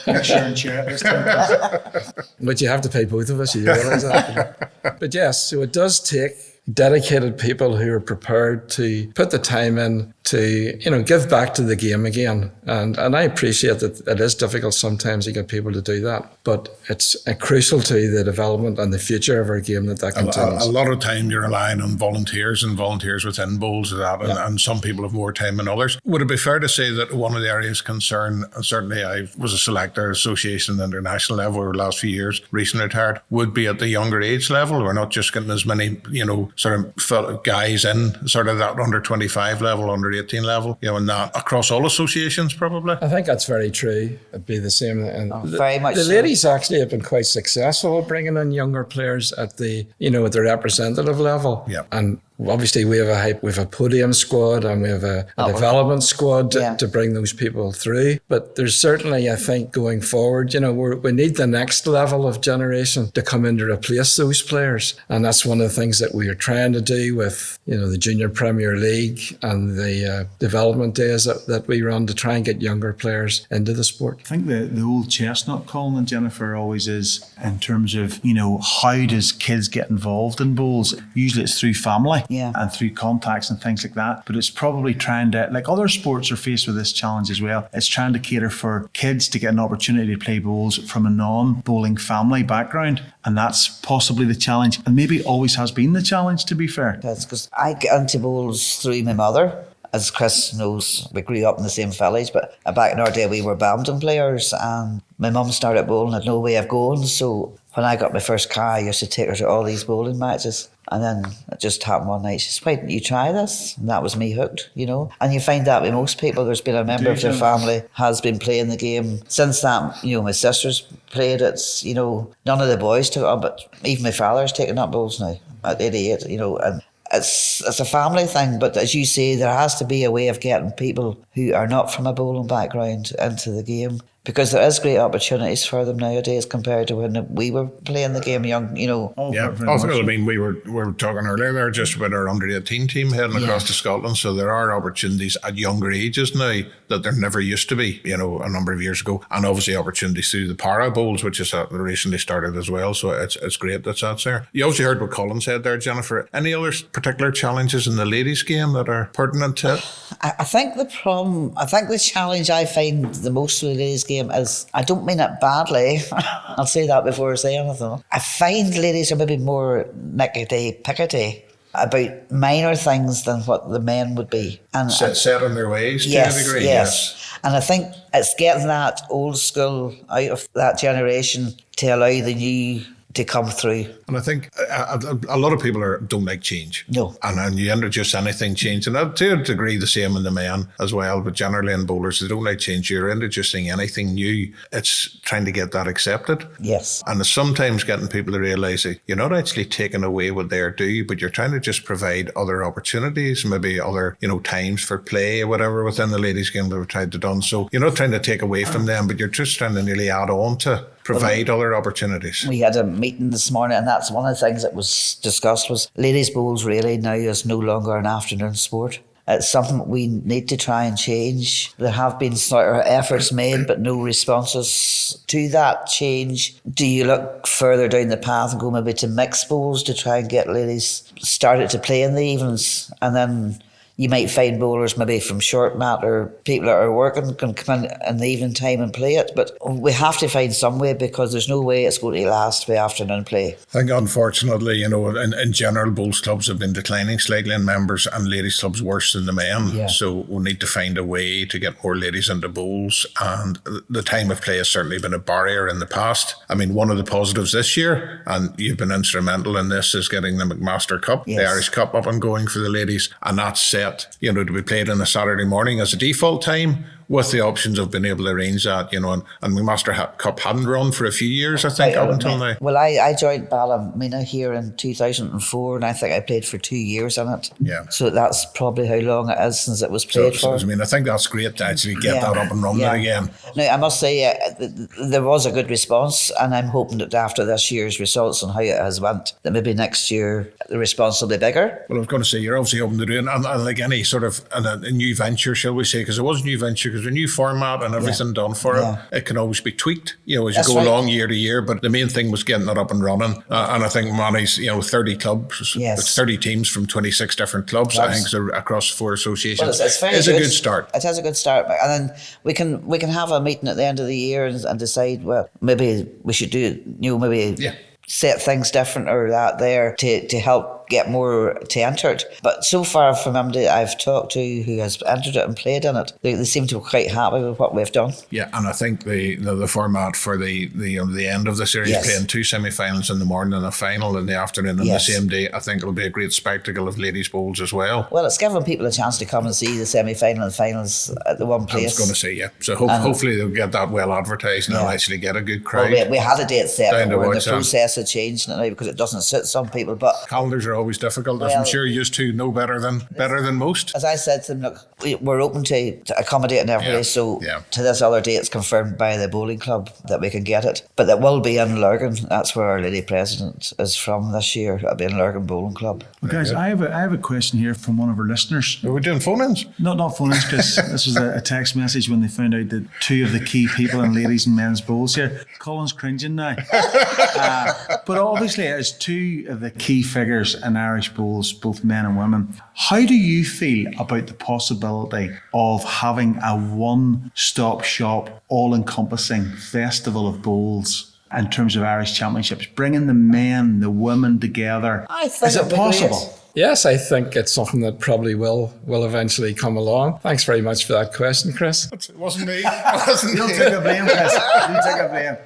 McClure and Chris. But you have to pay both of us, you realise that. But yes, so it does take dedicated people who are prepared to put the time in to, give back to the game again. And I appreciate that it is difficult sometimes to get people to do that, but it's crucial to the development and the future of our game that continues. A lot of time you're relying on volunteers and volunteers within bowls of that, and some people have more time than others. Would it be fair to say that one of the areas of concern, and certainly I was a selector association at the international level over the last few years, recently retired, would be at the younger age level? We're not just getting as many, sort of guys in sort of that under 25 level, under 18 level, and that across all associations probably. I think that's very true. It'd be the same. And very much the so. ladies actually have been quite successful at bringing in younger players at the, at the representative level. Yeah. And obviously we have a podium squad and we have a development squad to bring those people through. But there's certainly, I think, going forward, we need the next level of generation to come in to replace those players. And that's one of the things that we are trying to do with, the Junior Premier League and the development days that we run to try and get younger players into the sport. I think the old chestnut, Colin and Jennifer, always is in terms of, how does kids get involved in bowls? Usually it's through family. Yeah. and through contacts and things like that. But it's probably trying to, like other sports are faced with this challenge as well, it's trying to cater for kids to get an opportunity to play bowls from a non-bowling family background. And that's possibly the challenge, and maybe always has been the challenge, to be fair. That's because I got into bowls through my mother. As Chris knows, we grew up in the same village, but back in our day we were badminton players, and my mum started bowling, had no way of going. So when I got my first car, I used to take her to all these bowling matches. And then it just happened one night. She said, "Why don't you try this?" And that was me hooked, you know. And you find that with most people, there's been a member of their family has been playing the game. Since that, you know, my sisters played it, you know, none of the boys took it up, but even my father's taking up bowls now at 88, you know, and it's a family thing. But as you say, there has to be a way of getting people who are not from a bowling background into the game, because there is great opportunities for them nowadays compared to when we were playing the game young, you know. I mean, we were talking earlier there just about our under-18 team heading across to Scotland, so there are opportunities at younger ages now that there never used to be, you know, a number of years ago, and obviously opportunities through the Para Bowls, which is recently started as well, so it's great that's there. You obviously heard what Colin said there, Jennifer. Any other particular challenges in the ladies' game that are pertinent to it? I think the challenge I find the most with the ladies' game is, I don't mean it badly, I'll say that before I say anything. I find ladies are maybe more nickety-pickety about minor things than what the men would be. And set in their ways to a degree. Yes. And I think it's getting that old school out of that generation to allow the new to come through. And I think a lot of people don't like change. No. And you introduce anything change, and to a degree the same in the men as well, but generally in bowlers, they don't like change. You're introducing anything new, it's trying to get that accepted. Yes. And it's sometimes getting people to realise that you're not actually taking away what they're doing, but you're trying to just provide other opportunities, maybe other, you know, times for play or whatever within the ladies' game that we've tried to done. So you're not trying to take away from them, but you're just trying to nearly add on to provide other opportunities. We had a meeting this morning, and that's one of the things that was discussed was ladies' bowls really now is no longer an afternoon sport. It's something we need to try and change. There have been sort of efforts made, but no responses to that change. Do you look further down the path and go maybe to mixed bowls to try and get ladies started to play in the evenings, and then you might find bowlers maybe from short mat or people that are working can come in the evening time and play it. But we have to find some way, because there's no way it's going to last by afternoon play. I think unfortunately, you know, in general, bowls clubs have been declining slightly in members, and ladies clubs worse than the men. Yeah. So we'll need to find a way to get more ladies into bowls, and the time of play has certainly been a barrier in the past. I mean, one of the positives this year, and you've been instrumental in this, is getting the McMaster Cup, the Irish Cup, up and going for the ladies, and that's set, you know, to be played on a Saturday morning as a default time, with the options of being able to arrange that, you know, and McMaster Cup hadn't run for a few years, I think, up until now. Well, I joined Ballymena here in 2004, and I think I played for 2 years in it. Yeah. So that's probably how long it is since it was played for. I mean, I think that's great to actually get that up and running again. Now, I must say, there was a good response, and I'm hoping that after this year's results and how it has went, that maybe next year the response will be bigger. Well, I was going to say, you're obviously open to doing, and like any sort of a new venture, shall we say, because it was a new venture, because a new format and everything done for it, it can always be tweaked, you know, as you go along year to year. But the main thing was getting it up and running. And I think Manny's, you know, 30 clubs, it's 30 teams from 26 different clubs, I think, so across 4 associations. Well, it's a good start. It has a good start. And then we can have a meeting at the end of the year and decide, well, maybe we should do, you know, maybe set things different or that there to help get more to enter it. But so far from everybody I've talked to who has entered it and played in it, they seem to be quite happy with what we've done. Yeah, and I think the format for the end of the series, playing 2 semi-finals in the morning and a final in the afternoon on the same day, I think it'll be a great spectacle of ladies' bowls as well. Well, it's giving people a chance to come and see the semi-final and finals at the one place. I was going to say, so hopefully they'll get that well advertised and they'll actually get a good crowd. Well, we had a date set, but the process had changed now because it doesn't suit some people. But calendars are always difficult, as I'm sure you used to know better than most. As I said to them, look, we're open to accommodating everybody, so to this other date, it's confirmed by the bowling club that we can get it. But it will be in Lurgan. That's where our lady president is from this year. It'll be in Lurgan Bowling Club. Well, guys, I have a question here from one of our listeners. Are we doing phone-ins? Not phone-ins, because this was a text message when they found out that 2 of the key people in ladies and men's bowls here. Colin's cringing now. But obviously, as 2 of the key figures in in Irish bowls, both men and women. How do you feel about the possibility of having a one-stop shop, all-encompassing festival of bowls in terms of Irish championships, bringing the men, the women together? I think Is it it'd be possible? great. Yes, I think it's something that probably will eventually come along. Thanks very much for that question, Chris. It wasn't me. It wasn't You'll me. take the blame, Chris. You take the blame.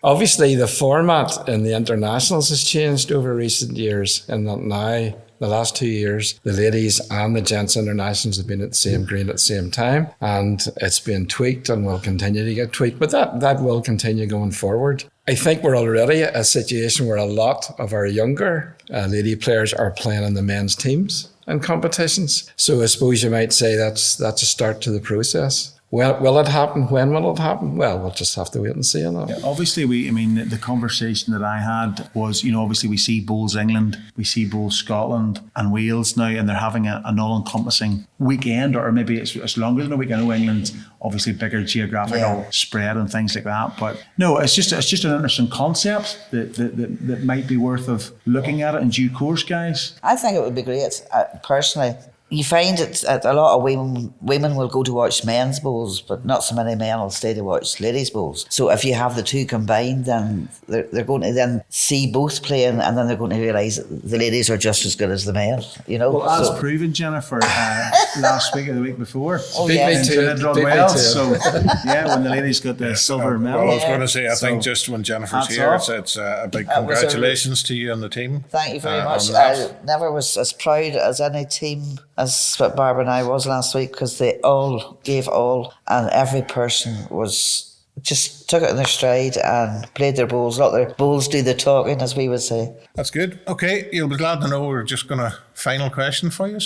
Obviously, the format in the internationals has changed over recent years, in that now, the last 2 years, the ladies and the gents internationals have been at the same green at the same time, and it's been tweaked and will continue to get tweaked, but that will continue going forward. I think we're already at a situation where a lot of our younger lady players are playing in the men's teams and competitions. So I suppose you might say that's a start to the process. Well, will it happen? When will it happen? Well, we'll just have to wait and see on that. Obviously, the conversation that I had was, obviously we see Bowls England, we see Bowls Scotland and Wales now, and they're having an all-encompassing weekend, or maybe it's longer than a week. I know England's obviously bigger geographical spread and things like that, but no, it's just an interesting concept that might be worth of looking at it in due course, guys. I think it would be great, personally. You find it a lot of women will go to watch men's bowls, but not so many men will stay to watch ladies' bowls. So if you have the two combined, then they're going to then see both playing, and then they're going to realise that the ladies are just as good as the men. Well, as proven, Jennifer, last week or the week before. Beat me to it. Wales. So when the ladies got the silver medal. Well, I was going to say, I think just when Jennifer's here, it's a big congratulations to you and the team. Thank you very much. on that. I never was as proud as any team as what Barbara and I was last week, because they all gave all, and every person was just took it in their stride and played their bowls. Let their bowls do the talking, as we would say. That's good. Okay, you'll be glad to know we're just going to final question for you.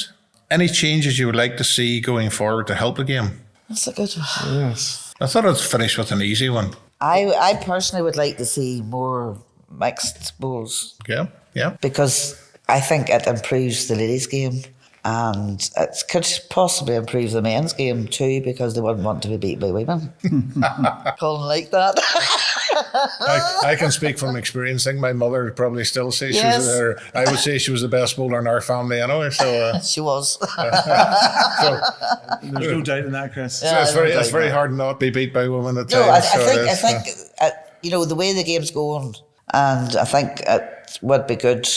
Any changes you would like to see going forward to help the game? That's a good one. Yes. I thought I'd finish with an easy one. I personally would like to see more mixed bowls, Yeah. because I think it improves the ladies' game. And it could possibly improve the men's game too, because they wouldn't want to be beat by women. Colin like that. I can speak from experience. I think my mother would probably still say Yes. I would say she was the best bowler in our family anyway. So, She was. There's no doubt in that, Chris. so it's very hard not to be beat by women at No, times. I think the way the game's going, and I think it would be good.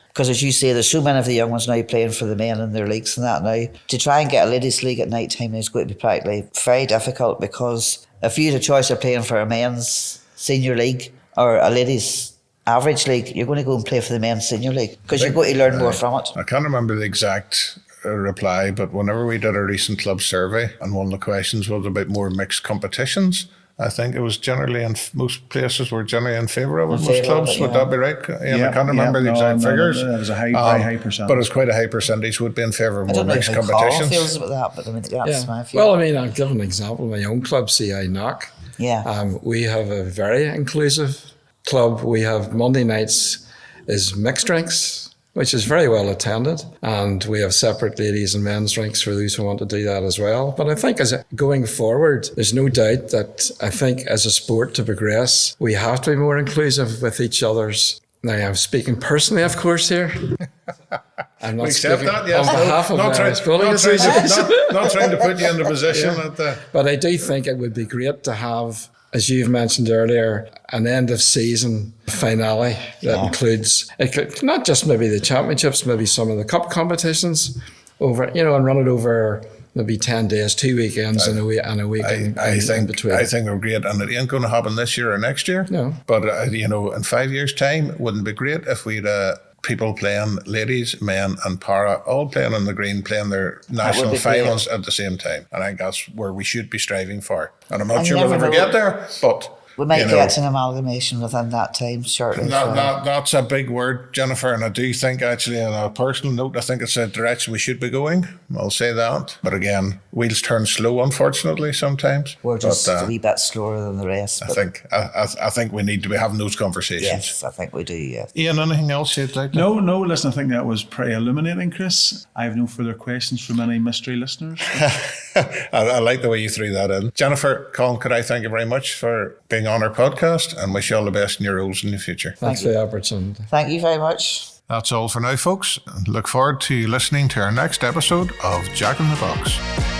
Because as you say, there's so many of the young ones now playing for the men in their leagues and that now. To try and get a ladies' league at night time is going to be practically very difficult, because if you had a choice of playing for a men's senior league or a ladies' average league, you're going to go and play for the men's senior league, because you're going to learn more from it. I can't remember the exact reply, but whenever we did a recent club survey, and one of the questions was about more mixed competitions, I think it was generally most places were generally in favour of it. Most clubs, would that be right? I can't remember the exact figures. It was a very high percentage. But it's quite a high percentage would be in favour of I more don't know mixed how Carl competitions. feels about that, but I mean, that's my feeling. Well, I mean, I'll give an example. My own club, CI Knock. Yeah. We have a very inclusive club. We have Monday nights is mixed drinks, which is very well attended. And we have separate ladies and men's drinks for those who want to do that as well. But I think going forward, there's no doubt that I think as a sport to progress, we have to be more inclusive with each other's. Now, I'm speaking personally, of course, here. I'm not We accept speaking that, yes. on behalf of Irish Bowling Association. Not trying to put you in the position that... But I do think it would be great to have, as you've mentioned earlier, an end of season finale that includes, it could, not just maybe the championships, maybe some of the cup competitions over, and run it over maybe 10 days, 2 weekends and a week in between. I think they're great, and it ain't going to happen this year or next year. No. But, in 5 years' time, wouldn't it be great if we'd people playing, ladies, men and para, all playing on the green, playing their national be finals at the same time. And I think that's where we should be striving for. And I'm not And sure you we'll never ever know. get there, but... We might get an amalgamation within that time, shortly. That's a big word, Jennifer, and I do think actually on a personal note, I think it's a direction we should be going. I'll say that. But again, wheels turn slow, unfortunately, sometimes. We're just a wee bit slower than the rest. I think we need to be having those conversations. Yes, I think we do, yes. Ian, anything else you'd like to? No, listen, I think that was pretty illuminating, Chris. I have no further questions from any mystery listeners. I like the way you threw that in. Jennifer, Colin, could I thank you very much for being on our podcast and wish you all the best in your roles in the future. Thanks for the opportunity. Thank you very much. That's all for now, folks. Look forward to listening to our next episode of Jack in the Box.